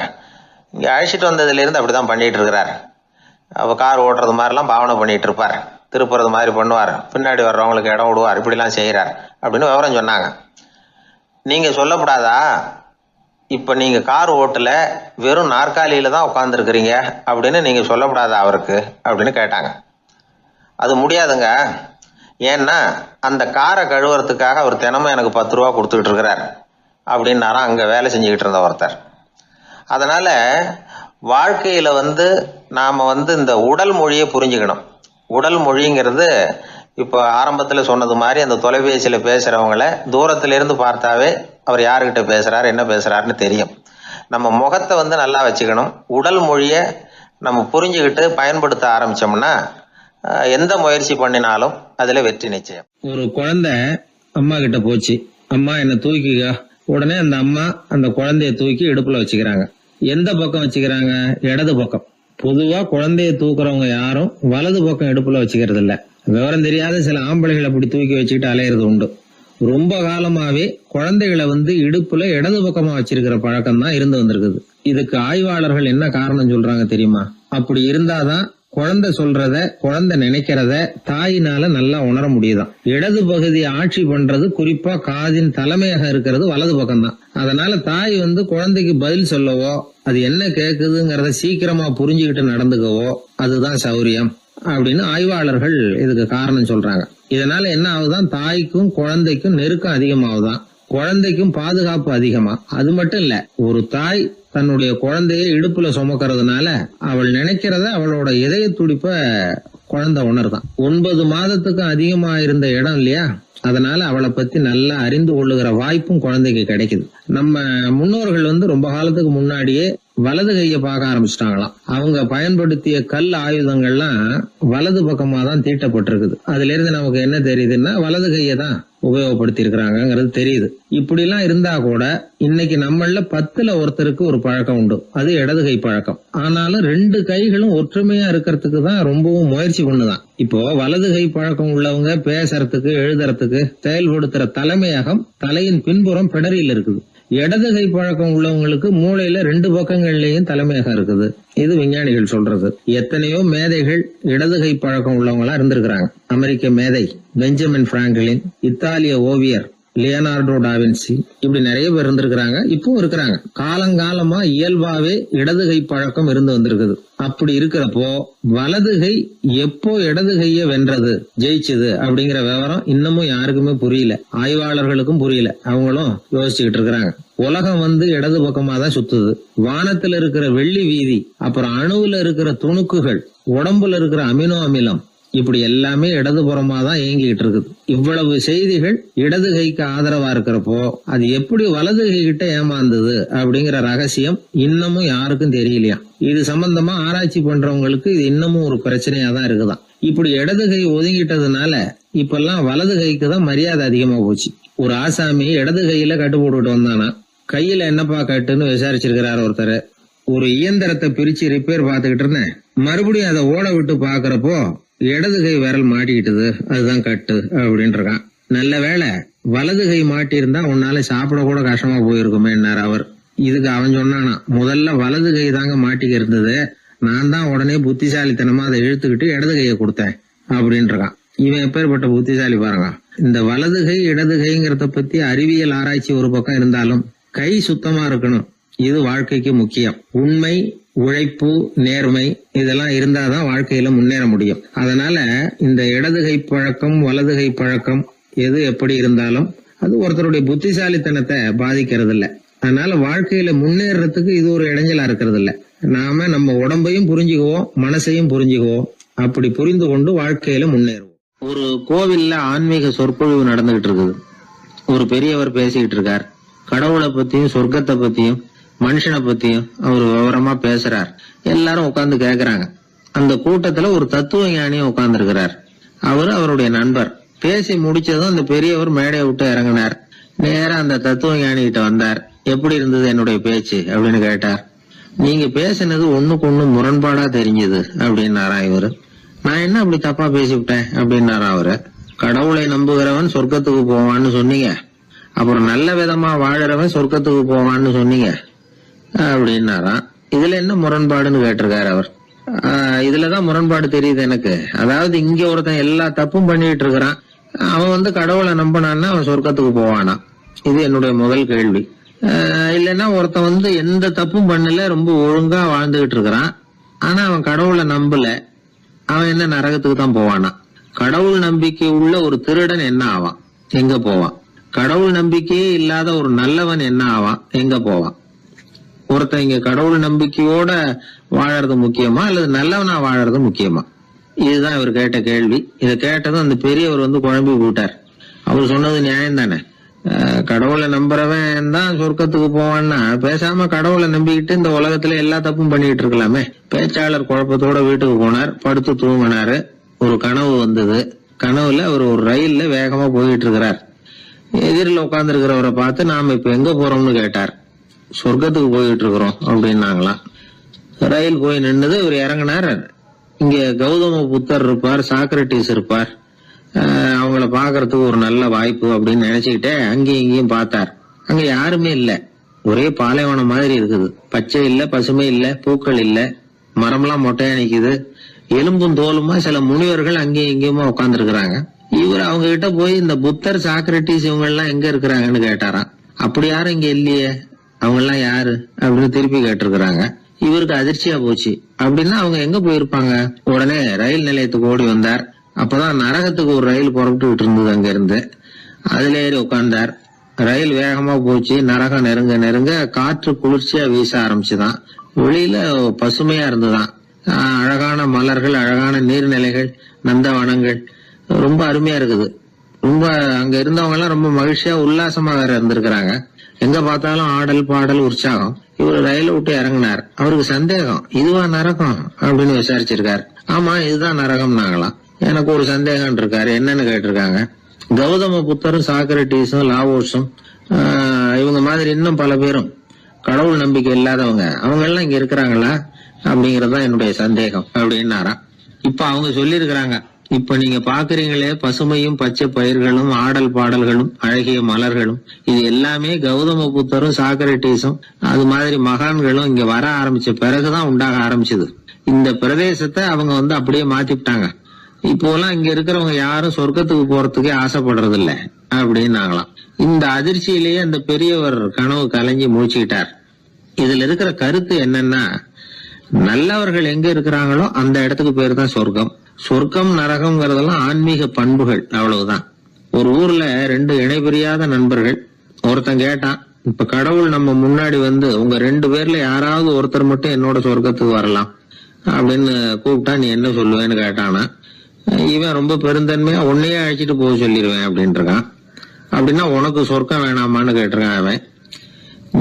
இங்கே அழைச்சிட்டு வந்ததுலேருந்து அப்படி தான் பண்ணிகிட்டு இருக்கிறார். அப்போ கார் ஓட்டுறது மாதிரிலாம் பாவனை பண்ணிகிட்டு இருப்பார், திருப்புறது மாதிரி பண்ணுவார், பின்னாடி வர்றவங்களுக்கு இடம் விடுவார், இப்படிலாம் செய்கிறார் அப்படின்னு விவரம் சொன்னாங்க. நீங்கள் சொல்லப்படாதா, இப்போ நீங்கள் கார் ஓட்டலை, வெறும் நாற்காலியில் தான் உட்காந்துருக்குறீங்க அப்படின்னு நீங்கள் சொல்லப்படாதா அவருக்கு அப்படின்னு கேட்டாங்க. அது முடியாதுங்க, ஏன்னா அந்த காரை கழுவுறதுக்காக அவர் தினமும் எனக்கு 10 ரூபா கொடுத்துக்கிட்டு இருக்கிறார் அப்படின்னாராம் அங்கே வேலை செஞ்சுக்கிட்டு இருந்த ஒருத்தர். அதனால் வாழ்க்கையில் நாம் இந்த உடல் மொழியை புரிஞ்சுக்கணும். உடல் மொழிங்கிறது இப்போ ஆரம்பத்தில் சொன்னது மாதிரி அந்த தொலைபேசியில் பேசுகிறவங்கள தூரத்திலேருந்து பார்த்தாவே அவர் யாருக்கிட்ட பேசுகிறார், என்ன பேசுகிறாருன்னு தெரியும். நம்ம முகத்தை நல்லா வச்சுக்கணும். உடல் மொழியை நம்ம புரிஞ்சுக்கிட்டு பயன்படுத்த ஆரம்பித்தோம்னா எந்த முயற்சி பண்ணினாலும் அதில் வெற்றி நிச்சயம். ஒரு குழந்தை அம்மா கிட்ட போச்சு, அம்மா என்னை தூக்கிக்க. உடனே அந்த அம்மா அந்த குழந்தைய தூக்கி இடுப்புல வச்சுக்கிறாங்க. எந்த பக்கம் வச்சுக்கிறாங்க? இடது பக்கம். பொதுவா குழந்தைய தூக்குறவங்க யாரும் வலது பக்கம் இடுப்புல வச்சுக்கிறது இல்ல. விவரம் தெரியாத சில ஆம்பளைகளை அப்படி தூக்கி வச்சுக்கிட்டு அலையிறது உண்டு. ரொம்ப காலமாவே குழந்தைகளை இடுப்புல இடது பக்கமா வச்சிருக்கிற பழக்கம் தான் இருந்து வந்திருக்குது. இதுக்கு ஆய்வாளர்கள் என்ன காரணம் சொல்றாங்க தெரியுமா? அப்படி இருந்தாதான் குழந்தை சொல்றத, குழந்தை நினைக்கிறத தாயினால நல்லா உணர முடியுதாம். இடது பகுதி ஆட்சி பண்றது, குறிப்பா காதின் தலைமையாக இருக்கிறது வலது பக்கம் தான். அதனால தாய் குழந்தைக்கு பதில் சொல்லவோ, அது என்ன கேக்குதுங்கிறத சீக்கிரமா புரிஞ்சுக்கிட்டு நடந்துக்கவோ அதுதான் சௌரியம் அப்படின்னு ஆய்வாளர்கள் இதுக்கு காரணம் சொல்றாங்க. இதனால என்ன ஆகுதான், தாய்க்கும் குழந்தைக்கும் நெருக்கம் அதிகமாகுதான், குழந்தைக்கும் பாதுகாப்பு அதிகமா. அது மட்டும் இல்ல, ஒரு தாய் தன்னுடைய குழந்தைய இடுப்புல சுமக்கிறதுனால அவள் நினைக்கிறத, அவளோட இதய துடிப்ப குழந்தை உணர்தான். 9 மாதத்துக்கும் அதிகமா இருந்த இடம் இல்லையா, அதனால அவளை பத்தி நல்லா அறிந்து கொள்ளுகிற வாய்ப்பும் குழந்தைக்கு கிடைக்குது. நம்ம முன்னோர்கள் ரொம்ப காலத்துக்கு முன்னாடியே வலது கையை பார்க்க ஆரம்பிச்சிட்டாங்களாம். அவங்க பயன்படுத்திய கல் ஆயுதங்கள்லாம் வலது பக்கமா தான் தீட்டப்பட்டிருக்குது. அதுல இருந்து நமக்கு என்ன தெரியுதுன்னா வலது கையை தான் உபயோகப்படுத்தி இருக்கிறாங்கிறது தெரியுது. இப்படி எல்லாம் இருந்தா கூட இன்னைக்கு நம்மள 10ல் ஒருத்தருக்கு ஒரு பழக்கம் உண்டு, அது இடது கை பழக்கம். ஆனாலும் 2 கைகளும் ஒற்றுமையா இருக்கிறதுக்கு தான் ரொம்பவும் முயற்சி பண்ணுதான். இப்போ வலது கை பழக்கம் உள்ளவங்க பேசுறதுக்கு எழுதுறதுக்கு செயல்படுத்துற தலைமையகம் தலையின் பின்புறம் பிடரியில் இருக்குது. இடது கை பழக்கம் உள்ளவங்களுக்கு மூளையில 2 பக்கங்கள்லயும் தலைமையகம் இருக்குது. இது விஞ்ஞானிகள் சொல்றது. எத்தனையோ மேதைகள் இடது கை பழக்கம் உள்ளவங்களா இருந்திருக்கிறாங்க. அமெரிக்க மேதை பெஞ்சமின் பிராங்க்லின், இத்தாலிய ஓவியர் லியோனார்டோ டாவின்சி, இப்படி நிறைய பேர் இருந்திருக்கிறாங்க, இப்பவும் இருக்கிறாங்க. காலங்காலமா இயல்பாவே இடது கை பழக்கம் இருந்து வந்திருக்குது. அப்படி இருக்கிறப்போ வலது கை எப்போ இடது கைய வென்றது, ஜெயிச்சது அப்படிங்கிற விவரம் இன்னமும் யாருக்குமே புரியல. ஆய்வாளர்களுக்கும் புரியல. அவங்களும் யோசிச்சுக்கிட்டு இருக்கிறாங்க. உலகம் இடது பக்கமா தான் சுத்துது. வானத்துல இருக்கிற வெள்ளி வீதி, அப்புறம் அணுவுல இருக்கிற துணுக்குகள், உடம்புல இருக்கிற அமினோ அமிலம், இப்படி எல்லாமே இடதுபுறமா தான் இயங்கிட்டு இருக்குது. இவ்வளவு செய்திகள் இடது கைக்கு ஆதரவா இருக்கிறப்போ அது எப்படி வலது கை கிட்ட ஏமாந்தது அப்படிங்கிற ரகசியம் இன்னமும் யாருக்கும் தெரியலையா. இது சம்பந்தமா ஆராய்ச்சி பண்றவங்களுக்கு இது இன்னமும் ஒரு பிரச்சனையா தான் இருக்குதான். இப்படி இடது கை ஒதுங்கிட்டதுனால இப்பெல்லாம் வலது கைக்கு தான் மரியாதை அதிகமா போச்சு. ஒரு ஆசாமி இடது கையில கட்டு போட்டுட்டு வந்தானா, கையில என்னப்பா கட்டுன்னு விசாரிச்சிருக்கிறாரு ஒருத்தர். ஒரு இயந்திரத்தை பிரிச்சு ரிப்பேர் பார்த்துக்கிட்டு இருந்தேன், மறுபடியும் அதை ஓட விட்டு பாக்குறப்போ இடது கை விரல் மாட்டிக்கிட்டது, அதுதான் கட்டு அப்படின்னு இருக்கான். நல்ல வேளை வலது கை மாட்டி இருந்தா உன்னால சாப்பிட கூட கஷ்டமா போயிருக்குமே அவர். இதுக்கு அவன் சொன்னானா, முதல்ல வலது கை தாங்க மாட்டிக்க இருந்தது, நான் தான் உடனே புத்திசாலித்தனமா அதை இழுத்துக்கிட்டு இடது கையை கொடுத்தேன் அப்படின்னு இருக்கான். இவன் எப்பேற்பட்ட புத்திசாலி பாருங்க. இந்த வலது கை இடது கைங்கிறத பத்தி அறிவியல் ஆராய்ச்சி ஒரு பக்கம் இருந்தாலும் கை சுத்தமா இருக்கணும், இது வாழ்க்கைக்கு முக்கியம். உண்மை, உழைப்பு, நேர்மை இதெல்லாம் இருந்தாதான் வாழ்க்கையில முன்னேற முடியும். அதனால இந்த இடது கை பழக்கம் வலது கை பழக்கம் எது எப்படி இருந்தாலும் அது ஒருத்தருடைய புத்திசாலித்தனத்தை பாதிக்கிறது இல்ல. அதனால வாழ்க்கையில முன்னேறதுக்கு இது ஒரு இடைஞ்சலா இருக்கிறது இல்ல. நாம நம்ம உடம்பையும் புரிஞ்சுக்குவோம், மனசையும் புரிஞ்சுக்குவோம். அப்படி புரிந்து கொண்டு வாழ்க்கையில முன்னேறுவோம். ஒரு கோவில்ல ஆன்மீக சொற்பொழிவு நடந்துகிட்டு இருக்குது. ஒரு பெரியவர் பேசிக்கிட்டு இருக்கார். கடவுளை பத்தியும் சொர்க்கத்தை பத்தியும் மனுஷனை பத்தியும் அவர் விவரமா பேசுறார். எல்லாரும் உட்கார்ந்து கேக்குறாங்க. அந்த கூட்டத்துல ஒரு தத்துவ ஞானியும் உட்கார்ந்து இருக்கிறார். அவரு அவருடைய நண்பர். பேசி முடிச்சதும் அந்த பெரியவர் மேடையை விட்டு இறங்கினார். நேரா அந்த தத்துவ ஞானி கிட்ட வந்தார். எப்படி இருந்தது என்னுடைய பேச்சு அப்படின்னு கேட்டார். நீங்க பேசினது ஒண்ணுக்கு ஒண்ணு முரண்பாடா தெரிஞ்சது அப்படின்னாரா இவரு. நான் என்ன அப்படி தப்பா பேசிவிட்டேன் அப்படின்னாரா அவரு. கடவுளை நம்புகிறவன் சொர்க்கத்துக்கு போவான்னு சொன்னீங்க, அப்புறம் நல்ல விதமா வாழறவன் சொர்க்கத்துக்கு போவான்னு சொன்னீங்க அப்படின்னாராம். இதுல என்ன முரண்பாடுன்னு கேட்டிருக்காரு அவர். இதுலதான் முரண்பாடு தெரியுது எனக்கு. அதாவது இங்க ஒருத்தன் எல்லா தப்பும் பண்ணிட்டு இருக்கிறான், அவன் கடவுளை நம்பினான்னா அவன் சொர்க்கத்துக்கு போவானா? இது என்னுடைய முதல் கேள்வி. இல்லைன்னா ஒருத்தன் எந்த தப்பும் பண்ணல, ரொம்ப ஒழுங்கா வாழ்ந்துகிட்டு இருக்கிறான், ஆனா அவன் கடவுளை நம்பல, அவன் என்ன நரகத்துக்கு தான் போவானா? கடவுள் நம்பிக்கை உள்ள ஒரு திருடன் என்ன ஆவான், எங்க போவான்? கடவுள் நம்பிக்கையே இல்லாத ஒரு நல்லவன் என்ன ஆவான், எங்க போவான்? ஒருத்தன் இங்க கடவுள் நம்பிக்கையோட வாழறது முக்கியமா அல்லது நல்லவனா வாழறது முக்கியமா? இதுதான் இவர் கேட்ட கேள்வி. இதை கேட்டதும் அந்த பெரியவர் குழம்பி போட்டார். அவர் சொன்னது நியாயம் தானே. கடவுளை நம்புறவன் தான் சொர்க்கத்துக்கு போவான்னா பேசாம கடவுளை நம்பிக்கிட்டு இந்த உலகத்துல எல்லா தப்பும் பண்ணிட்டு இருக்கலாமே. பேச்சாளர் குழப்பத்தோட வீட்டுக்கு போனார். படுத்து தூங்கினாரு. ஒரு கனவு வந்தது. கனவுல அவர் ஒரு ரயில்ல வேகமா போயிட்டு இருக்கிறார். எதிரில் உட்கார்ந்து இருக்கிறவரை பார்த்து நாம இப்ப எங்க போறோம்னு கேட்டார். சொர்க்கத்துக்கு போயிட்டு இருக்கிறோம் அப்படின்னாங்களாம். ரயில் போய் நின்னுது. இவர் இறங்கினார். இங்க கௌதம புத்தர் இருப்பார், சாக்ரட்டிஸ் இருப்பார், அவங்கள பாக்குறதுக்கு ஒரு நல்ல வாய்ப்பு அப்படின்னு நினைச்சுக்கிட்டே அங்கேயும் இங்கேயும் பார்த்தார். அங்க யாருமே இல்ல. ஒரே பாலைவனம் மாதிரி இருக்குது. பச்சை இல்ல, பசுமை இல்ல, பூக்கள் இல்ல, மரம்லாம் மொட்டையா நிக்குது. எலும்பும் தோலுமா சில முனிவர்கள் அங்கேயும் இங்கேயுமா உட்கார்ந்து இருக்கிறாங்க. இவர் அவங்க கிட்ட போய் இந்த புத்தர் சாக்ரட்டிஸ் இவங்க எல்லாம் எங்க இருக்கிறாங்கன்னு கேட்டாராம். அப்படி யாரும் இங்க இல்லையே, அவங்க எல்லாம் யாரு அப்படின்னு திருப்பி கேட்டிருக்கிறாங்க. இவருக்கு அதிர்ச்சியா போச்சு. அப்படின்னா அவங்க எங்க போயிருப்பாங்க? உடனே ரயில் நிலையத்துக்கு ஓடி வந்தார். அப்பதான் நரகத்துக்கு ஒரு ரயில் புறப்பட்டு இருந்தது. அங்க இருந்து அதுல ஏறி உட்கார்ந்தார். ரயில் வேகமா போச்சு. நரகம் நெருங்க நெருங்க காற்று குளிர்ச்சியா வீச ஆரம்பிச்சுதான். வெளியில பசுமையா இருந்துதான். அழகான மலர்கள், அழகான நீர்நிலைகள், நந்தவனங்கள், ரொம்ப அருமையா இருக்குது. ரொம்ப அங்க இருந்தவங்க எல்லாம் ரொம்ப மகிழ்ச்சியா உல்லாசமா வேற இருந்திருக்கிறாங்க. எங்க பார்த்தாலும் ஆடல் பாடல் உற்சாகம். இவர் ரயில விட்டு இறங்கினார். அவருக்கு சந்தேகம், இதுவா நரகம் அப்படின்னு விசாரிச்சிருக்காரு. ஆமா, இதுதான் நரகம்னாங்களாம். எனக்கு ஒரு சந்தேகம் இருக்காரு, என்னன்னு கேட்டிருக்காங்க. கௌதம புத்தரும் சாக்ரட்டிஸும் லாவோஸும் இவங்க மாதிரி இன்னும் பல பேரும் கடவுள் நம்பிக்கை இல்லாதவங்க, அவங்க எல்லாம் இங்க இருக்கிறாங்களா அப்படிங்கறதுதான் என்னுடைய சந்தேகம் அப்படின்னாராம். இப்ப அவங்க சொல்லியிருக்கிறாங்க, இப்ப நீங்க பாக்குறீங்களே பசுமையும் பச்சை பயிர்களும் ஆடல் பாடல்களும் அழகிய மலர்களும், இது எல்லாமே கௌதம புத்தரும் சாக்ரட்டிஸும் அது மாதிரி மகான்களும் இங்க வர ஆரம்பிச்ச பிறகுதான் உண்டாக ஆரம்பிச்சது. இந்த பிரதேசத்தை அவங்க அப்படியே மாத்திவிட்டாங்க. இப்போலாம் இங்க இருக்கிறவங்க யாரும் சொர்க்கத்துக்கு போறதுக்கே ஆசைப்படுறது இல்ல அப்படின்னாங்களாம். இந்த அதிர்ச்சியிலேயே அந்த பெரியவர் கனவு கலைஞ்சி மூச்சுக்கிட்டார். இதுல இருக்கிற கருத்து என்னன்னா, நல்லவர்கள் எங்க இருக்கிறாங்களோ அந்த இடத்துக்கு பேர் தான் சொர்க்கம். சொர்க்கம் நரகம்ங்கிறதெல்லாம் ஆன்மீக பண்புகள், அவ்வளவுதான். ஒரு ஊர்ல 2 இணைபிரியாத நண்பர்கள். ஒருத்தன் கேட்டான், இப்ப கடவுள் நம்ம முன்னாடி உங்க 2 பேர்ல யாராவது ஒருத்தர் மட்டும் என்னோட சொர்க்கத்துக்கு வரலாம் அப்படின்னு கூப்பிட்டா நீ என்ன சொல்லுவேன்னு கேட்டானா. இவன் ரொம்ப பெருந்தன்மையா உன்னையே அழைச்சிட்டு போக சொல்லிடுவேன் அப்படின்னு இருக்கான். அப்படின்னா உனக்கு சொர்க்கம் வேணாமான்னு கேட்டிருக்கான் அவன்.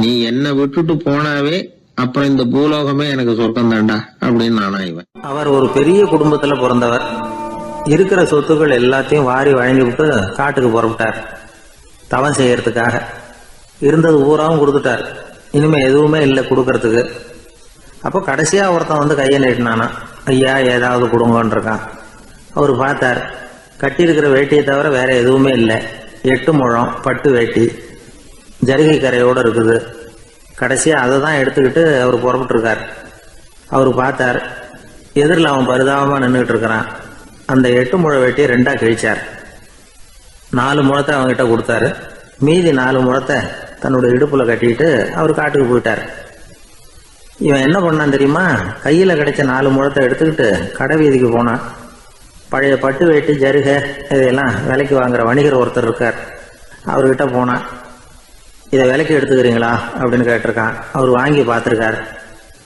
நீ என்னை விட்டுட்டு போனாவே அப்புறம் இந்த பூலோகமே எனக்கு சொர்க்கம் தாண்டா அப்படின்னு நானா இவன். அவர் ஒரு பெரிய குடும்பத்துல பிறந்தவர். இருக்கிற சொத்துக்கள் எல்லாத்தையும் வாரி வழங்கி விட்டு காட்டுக்கு புறப்பட்டார் தவம் செய்யறதுக்காக. இருந்தது பூராவும் கொடுத்துட்டார். இனிமே எதுவுமே இல்லை கொடுக்கறதுக்கு. அப்போ கடைசியா ஒருத்தன் கையை நீட்டினானா, ஐயா ஏதாவது கொடுங்கன்னு இருக்கான். அவர் பார்த்தார், கட்டியிருக்கிற வேட்டியை தவிர வேற எதுவுமே இல்லை. 8 முழம் பட்டு வேட்டி, ஜரிகை கரையோடு இருக்குது. கடைசியா அதை தான் எடுத்துக்கிட்டு அவர் புறப்பட்டு இருக்கார். அவர் பார்த்தார், எதிரில் அவன் பரிதாபமா நின்றுட்டு இருக்கிறான். அந்த 8 முழ வேட்டியை 2ஆ கிழிச்சார். 4 முழத்தை அவங்ககிட்ட கொடுத்தாரு. மீதி 4 முழத்தை தன்னுடைய இடுப்புல கட்டிட்டு அவர் காட்டுக்கு போயிட்டார். இவன் என்ன பண்ணான் தெரியுமா? கையில கிடைச்ச 4 முழத்தை எடுத்துக்கிட்டு கடை வீதிக்கு போனான். பழைய பட்டு வேட்டி ஜருகை இதையெல்லாம் விலைக்கு வாங்குற வணிகர் ஒருத்தர் இருக்கார். அவர்கிட்ட போனான். இதை விலைக்கு எடுத்துக்கிறீங்களா அப்படின்னு கேட்டிருக்கான். அவர் வாங்கி பார்த்துருக்கார்.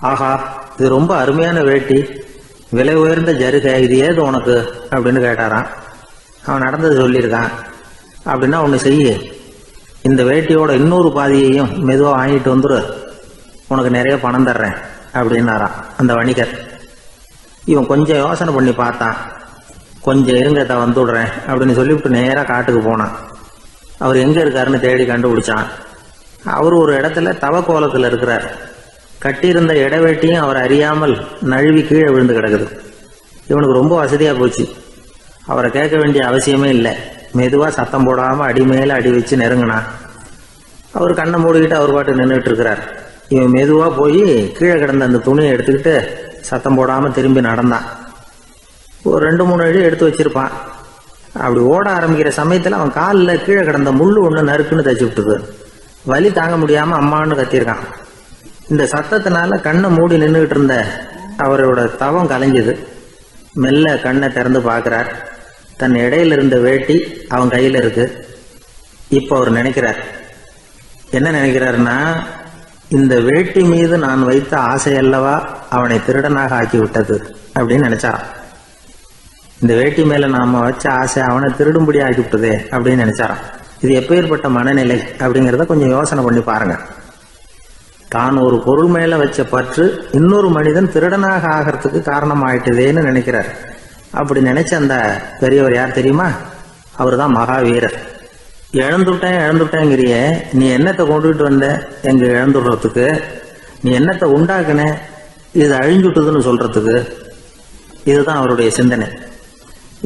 ஆஹா, இது ரொம்ப அருமையான வேட்டி, விலை உயர்ந்த ஜருகை, இது ஏது உனக்கு அப்படின்னு கேட்டாரான். அவன் நடந்தது சொல்லியிருக்கான். அப்படின்னா ஒன்று செய்ய, இந்த வேட்டியோட இன்னொரு பாதியையும் மெதுவாக வாங்கிட்டு வந்துரு, உனக்கு நிறைய பணம் தர்றேன் அப்படின்னாரான் அந்த வணிகர். இவன் கொஞ்சம் யோசனை பண்ணி பார்த்தான். கொஞ்சம் இருங்க, வந்துடுறேன் அப்படின்னு சொல்லிவிட்டு நேராக காட்டுக்கு போனான். அவர் எங்கே இருக்காருன்னு தேடி கண்டுபிடிச்சான். அவர் ஒரு இடத்துல தவக்கோலத்தில் இருக்கிறார். கட்டியிருந்த இடைவேட்டியும் அவர் அறியாமல் நழுவி கீழே விழுந்து கிடக்குது. இவனுக்கு ரொம்ப வசதியாக போச்சு. அவரை கேட்க வேண்டிய அவசியமே இல்லை. மெதுவாக சத்தம் போடாமல் அடி மேலே அடி வச்சு நெருங்கினான். அவர் கண்ணை மூடிக்கிட்டு அவர் பாட்டு நின்றுட்டு இருக்கிறார். இவன் மெதுவாக போய் கீழே கிடந்த அந்த துணியை எடுத்துக்கிட்டு சத்தம் போடாமல் திரும்பி நடந்தான். ஒரு 2-3 அடி எடுத்து வச்சிருப்பான். அப்படி ஓட ஆரம்பிக்கிற சமயத்தில் அவன் காலில் கீழே கிடந்த முள்ளு ஒன்று நறுக்குன்னு தச்சு விட்டுது. வலி தாங்க முடியாமல் அம்மான்னு கத்திருக்கான். இந்த சத்தத்தினால கண்ணை மூடி நின்றுகிட்டு இருந்த அவரோட தவம் கலைஞ்சது. மெல்ல கண்ணை திறந்து பார்க்கிறார். தன் இடையில இருந்த வேட்டி அவன் கையில் இருக்கு. இப்போ அவர் நினைக்கிறார், என்ன நினைக்கிறாருன்னா, இந்த வேட்டி மீது நான் வைத்த ஆசையல்லவா அவனை திருடனாக ஆக்கி விட்டது அப்படின்னு நினைச்சாராம். இந்த வேட்டி மேல நாம வச்ச ஆசை அவனை திருடும்படி ஆக்கிவிட்டதே அப்படின்னு நினைச்சாராம். இது எப்பேற்பட்ட மனநிலை அப்படிங்கிறத கொஞ்சம் யோசனை பண்ணி பாருங்க. தான் ஒரு பொருள் மேல வச்ச பற்று இன்னொரு மனிதன் திருடனாக ஆகிறதுக்கு காரணம் ஆயிட்டுதேன்னு நினைக்கிறார். அப்படி நினைச்ச அந்த பெரியவர் யார் தெரியுமா? அவர் தான் மகாவீரர். இழந்துட்டேங்கிறிய, நீ என்னத்தை கொண்டுகிட்டு வந்த எங்க இழந்துடுறதுக்கு? நீ என்னத்தை உண்டாக்குன இது அழிஞ்சுட்டுதுன்னு சொல்றதுக்கு? இதுதான் அவருடைய சிந்தனை.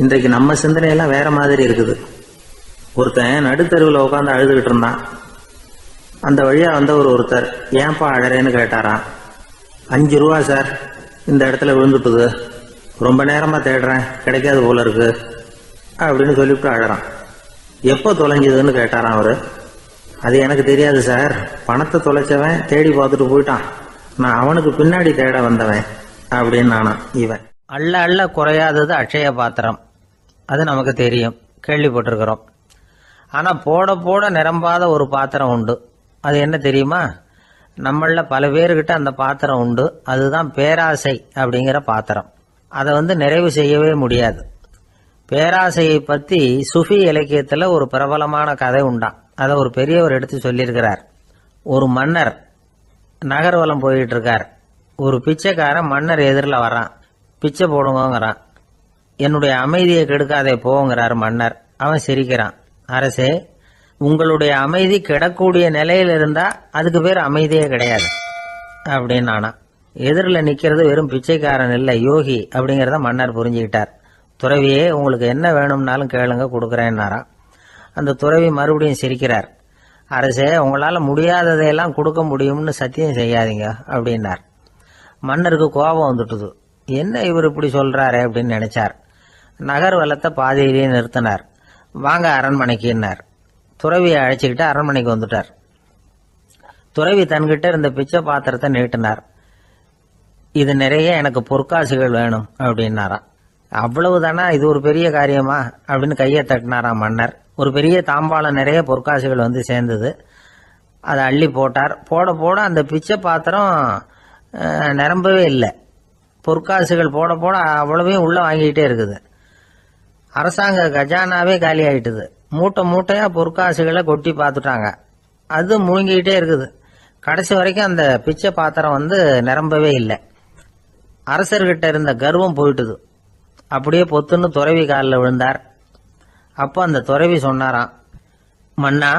இன்றைக்கு நம்ம சிந்தனையெல்லாம் வேற மாதிரி இருக்குது. ஒருத்தன் நடுத்தருவில் உட்காந்து அழுதுகிட்டு இருந்தான். அந்த வழியா ஒருத்தர் ஏன்பா அழறேன்னு கேட்டாராம். 5 ரூபா சார், இந்த இடத்துல விழுந்துட்டுது, ரொம்ப நேரமா தேடுறேன், கிடைக்காது போல இருக்கு அப்படின்னு சொல்லிவிட்டு அழறான். எப்போ தொலைஞ்சதுன்னு கேட்டாராம் அவரு. அது எனக்கு தெரியாது சார், பணத்தை தொலைச்சவன் தேடி பார்த்துட்டு போயிட்டான், நான் அவனுக்கு பின்னாடி தேட வந்தவன் அப்படின்னு நானா. இவன் அள்ள அள்ள குறையாதது அட்சய பாத்திரம், அது நமக்கு தெரியும், கேள்விப்பட்டிருக்கிறோம். ஆனா போட போட நிரம்பாத ஒரு பாத்திரம் உண்டு. அது என்ன தெரியுமா? நம்மள பல பேர்கிட்ட அந்த பாத்திரம் உண்டு. அதுதான் பேராசை அப்படிங்கிற பாத்திரம். அதை நிறைவு செய்யவே முடியாது. பேராசையை பத்தி சுஃபி இலக்கியத்துல ஒரு பிரபலமான கதை உண்டாம். அதை ஒரு பெரியவர் எடுத்து சொல்லியிருக்கிறார். ஒரு மன்னர் நகர்வலம் போயிட்டு இருக்கார். ஒரு பிச்சைக்காரன் மன்னர் எதிரில் வர்றான். பிச்சை போடுங்கிறான். என்னுடைய அமைதியை கெடுக்காதே போங்கிறார் மன்னர். அவன் சிரிக்கிறான். அரசே, உங்களுடைய அமைதி கெடக்கூடிய நிலையில் இருந்தா அதுக்கு பேர் அமைதியே கிடையாது அப்படின்னு ஆனா. எதிரில் நிக்கிறது வெறும் பிச்சைக்காரன் இல்லை, யோகி அப்படிங்கிறத மன்னர் புரிஞ்சுக்கிட்டார். துறவியே, உங்களுக்கு என்ன வேணும்னாலும் கேளுங்க, கொடுக்குறேன்னாராம். அந்த துறவி மறுபடியும் சிரிக்கிறார். அரசே, உங்களால் முடியாததையெல்லாம் கொடுக்க முடியும்னு சத்தியம் செய்யாதீங்க அப்படின்னார். மன்னருக்கு கோபம் வந்துட்டுது. என்ன இவர் இப்படி சொல்றாரு அப்படின்னு நினைச்சார். நகர்வலத்தை பாதியிலேயே நிறுத்தினார். வாங்க அரண்மனைக்குன்னார். துறவியை அழைச்சிக்கிட்டு அரண்மனைக்கு வந்துட்டார். துறவி தன்கிட்ட இருந்த பிச்சை பாத்திரத்தை நீட்டினார். இது நிறைய எனக்கு பொற்காசுகள் வேணும் அப்படின்னாராம். அவ்வளவுதானா, இது ஒரு பெரிய காரியமா அப்படின்னு கையை தட்டினாராம் மன்னர். ஒரு பெரிய தாம்பாளம் நிறைய பொற்காசுகள் வந்து சேர்ந்தது. அதை அள்ளி போட்டார். போட போட அந்த பிச்சை பாத்திரம் நிரம்பவே இல்லை. பொற்காசுகள் போட போட அவ்வளவையும் உள்ள வாங்கிக்கிட்டே இருக்குது. அரசாங்க கஜானாவே காலி ஆயிட்டுது. மூட்டை மூட்டையா பொற்காசுகளை கொட்டி பார்த்துட்டாங்க. அது முழுங்கிக்கிட்டே இருக்குது. கடைசி வரைக்கும் அந்த பிச்சை பாத்திரம் வந்து நிரம்பவே இல்லை. அரசர்கிட்ட இருந்த கர்வம் போயிட்டுது. அப்படியே பொத்துன்னு துறவி காலில் விழுந்தார். அப்போ அந்த துறவி சொன்னாராம், மன்னா,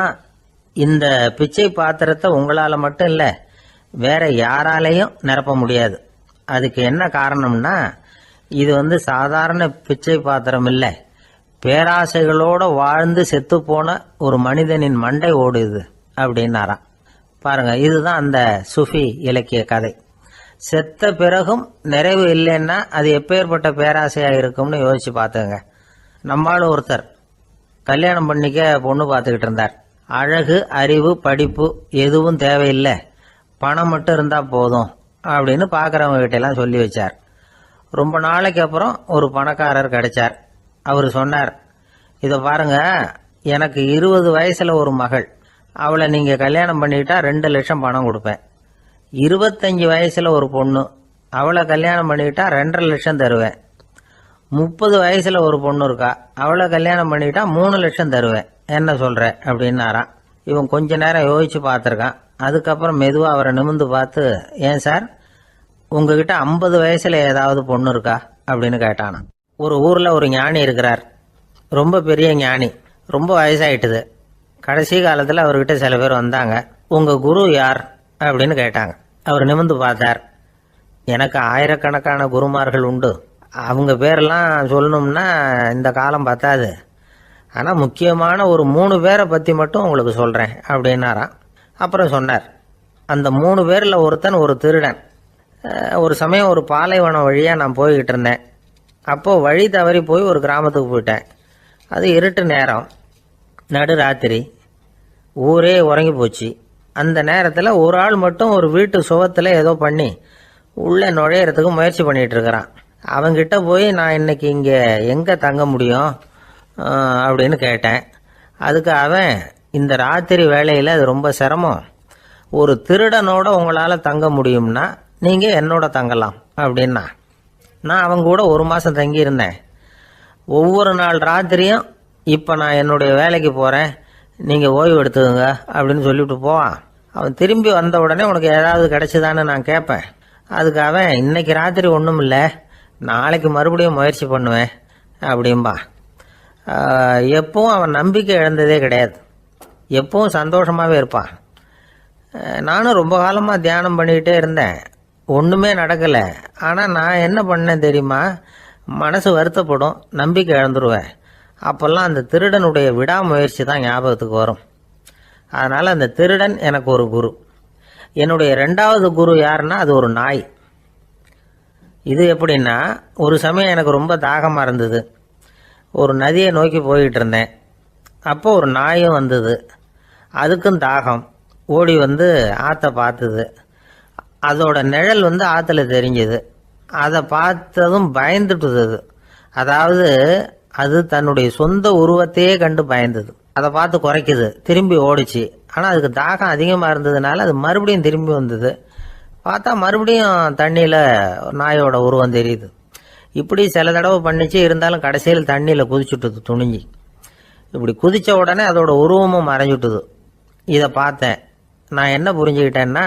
இந்த பிச்சை பாத்திரத்தை உங்களால மட்டும் இல்லை, வேற யாராலையும் நிரப்ப முடியாது. அதுக்கு என்ன காரணம்னா, இது வந்து சாதாரண பிச்சை பாத்திரம் இல்லை, பேராசைகளோட வாழ்ந்து செத்து போன ஒரு மனிதனின் மண்டை ஓடுது அப்படின்னாராம். பாருங்க, இதுதான் அந்த சுஃபி இலக்கிய கதை. செத்த பிறகும் நிறைவு இல்லைன்னா அது எப்பேற்பட்ட பேராசையா இருக்கும்னு யோசிச்சு பார்த்துங்க. நம்மால் ஒருத்தர் கல்யாணம் பண்ணிக்க பொண்ணு பார்த்துக்கிட்டு இருந்தார். அழகு, அறிவு, படிப்பு எதுவும் தேவையில்லை, பணம் மட்டும் இருந்தா போதும் அப்படின்னு பார்க்குறவங்க கிட்ட எல்லாம் சொல்லி வச்சார். ரொம்ப நாளைக்கு அப்புறம் ஒரு பணக்காரர் கிடைச்சார். அவர் சொன்னார், இதை பாருங்க, எனக்கு 20 வயசுல ஒரு மகள், அவளை நீங்க கல்யாணம் பண்ணிட்டா 2 லட்சம் பணம் கொடுப்பேன். 25 வயசுல ஒரு பொண்ணு, அவளை கல்யாணம் பண்ணிட்டா 2.5 லட்சம் தருவேன். 30 வயசுல ஒரு பொண்ணு இருக்கா, அவளை கல்யாணம் பண்ணிட்டா 3 லட்சம் தருவேன். என்ன சொல்ற அப்படின்னாராம். இவன் கொஞ்ச நேரம் யோசிச்சு பார்த்துருக்கான். அதுக்கப்புறம் மெதுவா அவரை நிமிந்து பார்த்து, ஏன் சார், உங்ககிட்ட 50 வயசுல ஏதாவது பொண்ணு இருக்கா அப்படின்னு கேட்டானா. ஒரு ஊர்ல ஒரு ஞானி இருக்கிறார். ரொம்ப பெரிய ஞானி. ரொம்ப வயசாயிட்டுது. கடைசி காலத்துல அவர்கிட்ட சில பேர் வந்தாங்க. உங்க குரு யார் அப்படின்னு கேட்டாங்க. அவர் நிமிந்து பார்த்தார். எனக்கு ஆயிரக்கணக்கான குருமார்கள் உண்டு, அவங்க பேரெல்லாம் சொல்லணும்னா இந்த காலம் பத்தாது. ஆனால் முக்கியமான ஒரு 3 பேரை பற்றி மட்டும் உங்களுக்கு சொல்கிறேன் அப்படின்னாராம். அப்புறம் சொன்னார், அந்த 3 பேரில் ஒருத்தன் ஒரு திருடன். ஒரு சமயம் ஒரு பாலைவனம் வழியாக நான் போய்கிட்டு இருந்தேன். அப்போது வழி தவறி போய் ஒரு கிராமத்துக்கு போயிட்டேன். அது இருட்டு நேரம், நடு ராத்திரி, ஊரே உறங்கி போச்சு. அந்த நேரத்தில் ஒரு ஆள் மட்டும் ஒரு வீட்டு சுவத்தில் ஏதோ பண்ணி உள்ளே நுழையிறதுக்கு முயற்சி பண்ணிகிட்டு இருக்கிறான். அவங்கிட்ட போய், நான் இன்னைக்கு இங்கே எங்கே தங்க முடியும் அப்படின்னு கேட்டேன். அதுக்கு அவன், இந்த ராத்திரி வேளையில் அது ரொம்ப சிரமம், ஒரு திருடனோட உங்களால் தங்க முடியும்னா நீங்கள் என்னோட தங்கலாம் அப்படின்னா. நான் அவங்க கூட 1 மாதம் தங்கியிருந்தேன். ஒவ்வொரு நாள் ராத்திரியும், இப்போ நான் என்னுடைய வேலைக்கு போகிறேன், நீங்கள் ஓய்வு எடுத்துக்கோங்க அப்படின்னு சொல்லிவிட்டு போவான். அவன் திரும்பி வந்த உடனே உனக்கு ஏதாவது கிடைச்சிதான்னு நான் கேட்பேன். அதுக்கு அவன், இன்னைக்கு ராத்திரி ஒன்றும் இல்லை, நாளைக்கு மறுபடியும் முயற்சி பண்ணுவேன் அப்படின்பா. எப்பவும் அவன் நம்பிக்கை இழந்ததே கிடையாது. எப்பவும் சந்தோஷமாகவே இருப்பான். நானும் ரொம்ப காலமாக தியானம் பண்ணிக்கிட்டே இருந்தேன், ஒன்றுமே நடக்கலை. ஆனால் நான் என்ன பண்ணேன் தெரியுமா, மனசு வருத்தப்படும், நம்பிக்கை இழந்துருவேன். அப்போல்லாம் அந்த திருடனுடைய விடாமுயற்சி தான் ஞாபகத்துக்கு வரும். அதனால் அந்த திருடன் எனக்கு ஒரு குரு. என்னுடைய 2வது குரு யாருன்னா, அது ஒரு நாய். இது எப்படின்னா, ஒரு சமயம் எனக்கு ரொம்ப தாகமாக இருந்தது. ஒரு நதியை நோக்கி போய்கிட்டு இருந்தேன். அப்போ ஒரு நாயும் வந்தது. அதுக்கும் தாகம். ஓடி வந்து ஆற்றை பார்த்தது. அதோட நிழல் வந்து ஆற்றுல தெரிஞ்சுது. அதை பார்த்ததும் பயந்துட்டுது. அதாவது அது தன்னுடைய சொந்த உருவத்தையே கண்டு பயந்தது. அதை பார்த்து குறைக்குது, திரும்பி ஓடிச்சு. ஆனால் அதுக்கு தாகம் அதிகமாக இருந்ததுனால அது மறுபடியும் திரும்பி வந்தது. பார்த்தா மறுபடியும் தண்ணியில் நாயோட உருவம் தெரியுது. இப்படி சில தடவை பண்ணிச்சு. இருந்தாலும் கடைசியில் தண்ணியில் குதிச்சுட்டுது துணிஞ்சி. இப்படி குதித்த உடனே அதோட உருவமும் மறைஞ்சுட்டுது. இதை பார்த்தேன். நான் என்ன புரிஞ்சுக்கிட்டேன்னா,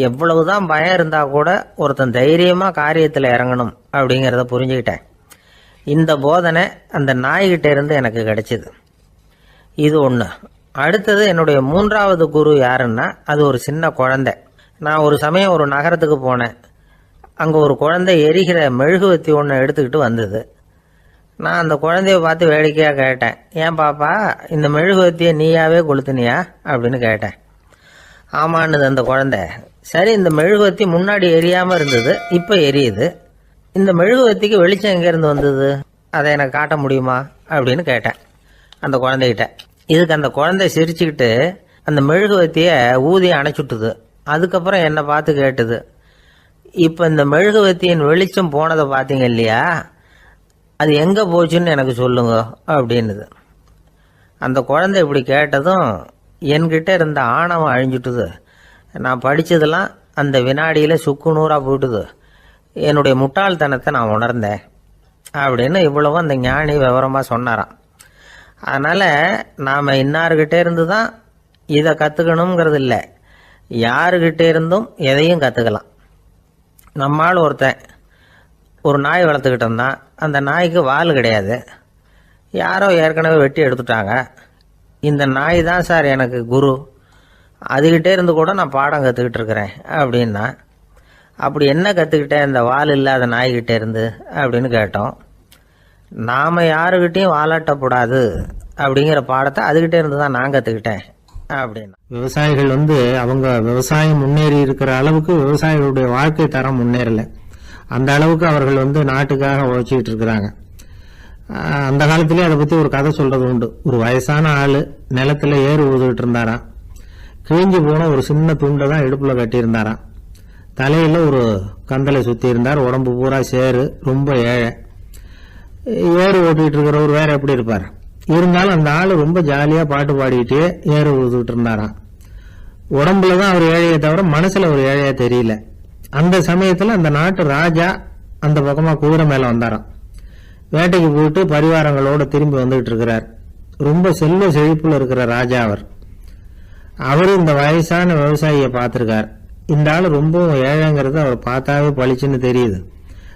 எவ்வளவுதான் பயம் இருந்தால் கூட ஒருத்தன் தைரியமாக காரியத்தில் இறங்கணும் அப்படிங்கிறத புரிஞ்சுக்கிட்டேன். இந்த போதனை அந்த நாய்கிட்ட இருந்து எனக்கு கிடைச்சிது. இது ஒன்று. அடுத்தது என்னுடைய 3வது குரு யாருன்னா, அது ஒரு சின்ன குழந்தை. நான் ஒரு சமயம் ஒரு நகரத்துக்கு போனேன். அங்கே ஒரு குழந்தை எரிகிற மெழுகுவத்தி ஒன்று எடுத்துக்கிட்டு வந்தது. நான் அந்த குழந்தைய பார்த்து வேடிக்கையாக கேட்டேன், ஏன் பாப்பா இந்த மெழுகுவத்தியை நீயாவே கொளுத்துனியா அப்படின்னு கேட்டேன். ஆமான்னுது அந்த குழந்தை. சரி, இந்த மெழுகுவத்தி முன்னாடி எரியாமல் இருந்தது, இப்போ எரியுது. இந்த மெழுகுவத்திக்கு வெளிச்சம் எங்கேருந்து வந்தது, அதை எனக்கு காட்ட முடியுமா அப்படின்னு கேட்டேன் அந்த குழந்தைகிட்ட. இதுக்கு அந்த குழந்தை சிரிச்சுக்கிட்டு அந்த மெழுகுவத்தியை ஊதி அணைச்சுட்டுது. அதுக்கப்புறம் என்னை பார்த்து கேட்டுது, இப்போ இந்த மெழுகுவத்தியின் வெளிச்சம் போனதை பார்த்தீங்க இல்லையா, அது எங்கே போச்சுன்னு எனக்கு சொல்லுங்க அப்படின்னுது. அந்த குழந்தை இப்படி கேட்டதும் என்கிட்ட இருந்த ஆணவம் அழிஞ்சுட்டுது. நான் படித்ததெல்லாம் அந்த வினாடியில் சுக்கு நூறாக போயிட்டுது. என்னுடைய முட்டாள்தனத்தை நான் உணர்ந்தேன் அப்படின்னு இவ்வளவும் அந்த ஞானி விவரமாக சொன்னாராம். அதனால் நாம் இன்னார்கிட்ட இருந்து தான் இதை கற்றுக்கணுங்கிறது இல்லை, யாருக்கிட்ட இருந்தும் எதையும் கற்றுக்கலாம். நம்மால் ஒருத்தன் ஒரு நாய் வளர்த்துக்கிட்டு இருந்தான். அந்த நாய்க்கு வால் கிடையாது. யாரோ ஏற்கனவே வெட்டி எடுத்துட்டாங்க. இந்த நாய் தான் சார் எனக்கு குரு, அதுகிட்டே இருந்து கூட நான் பாடம் கற்றுக்கிட்டு இருக்கிறேன் அப்படின்னா. அப்படி என்ன கற்றுக்கிட்டேன் இந்த வால் இல்லாத நாய்கிட்டே இருந்து அப்படின்னு கேட்டோம். நாம் யாருக்கிட்டையும் வாலாட்டக்கூடாது அப்படிங்கிற பாடத்தை அதுகிட்டே இருந்து தான் நான் கற்றுக்கிட்டேன் அப்படின்னா. விவசாயிகள் அவங்க விவசாயம் முன்னேறி இருக்கிற அளவுக்கு விவசாயிகளுடைய வாழ்க்கை தரம் முன்னேறலை. அந்த அளவுக்கு அவர்கள் நாட்டுக்காக உழைச்சிக்கிட்டு இருக்கிறாங்க. அந்த காலத்திலே அதை பற்றி ஒரு கதை சொல்றது உண்டு. ஒரு வயசான ஆள் நிலத்தில் ஏறு ஊதுகிட்டு இருந்தாராம். கிழிஞ்சு போன ஒரு சின்ன துண்டை தான் இடுப்பில் கட்டியிருந்தாராம். தலையில் ஒரு கந்தலை சுற்றி இருந்தார். உடம்பு பூரா சேரு, ரொம்ப ஏழை. ஏறு ஓட்டிகிட்டு இருக்கிறவர் வேற எப்படி இருப்பார்? இருந்தாலும் அந்த ஆள் ரொம்ப ஜாலியாக பாட்டு பாடிக்கிட்டே ஏறு ஊதுகிட்டு இருந்தாராம். உடம்புல தான் அவர் ஏழையை தவிர மனசில் ஒரு ஏழையா தெரியல. அந்த சமயத்தில் அந்த நாட்டு ராஜா அந்த பக்கமாக குதிரை மேலே வந்தாராம். வேட்டைக்கு போயிட்டு பரிவாரங்களோடு திரும்பி வந்துகிட்டு இருக்கிறார். ரொம்ப செல்வ செழிப்புல இருக்கிற ராஜா அவர் இந்த வயசான விவசாயியை பார்த்துருக்கார். இந்த ஆள் ரொம்ப ஏழைங்கிறது அவர் பார்த்தாவே பளிச்சுன்னு தெரியுது.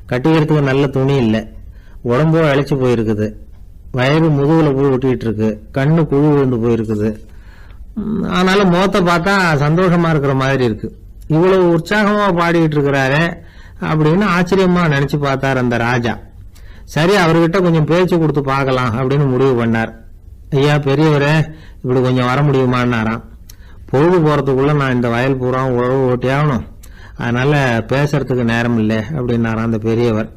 கட்டிக்கிறதுக்கு நல்ல துணி இல்லை, உடம்போ இழைச்சி போயிருக்குது, வயறு முதுகுல போய் ஒட்டிக்கிட்டு இருக்கு, கண்ணு குழு விழுந்து போயிருக்குது. ஆனாலும் முகத்தை பார்த்தா சந்தோஷமா இருக்கிற மாதிரி இருக்கு. இவ்வளவு உற்சாகமா பாடிக்கிட்டு இருக்கிறாரு அப்படின்னு ஆச்சரியமா நினைச்சு பார்த்தார் அந்த ராஜா. சரி, அவர்கிட்ட கொஞ்சம் பேச்சு கொடுத்து பார்க்கலாம் அப்படின்னு முடிவு பண்ணார். ஐயா பெரியவரே, இப்படி கொஞ்சம் வர முடியுமான்னாராம். பொழுது போறதுக்குள்ள நான் இந்த வயல் பூரா உழவு ஓட்டி ஆகணும், அதனால பேசுறதுக்கு நேரம் இல்லை அப்படின்னாராம் அந்த பெரியவர்.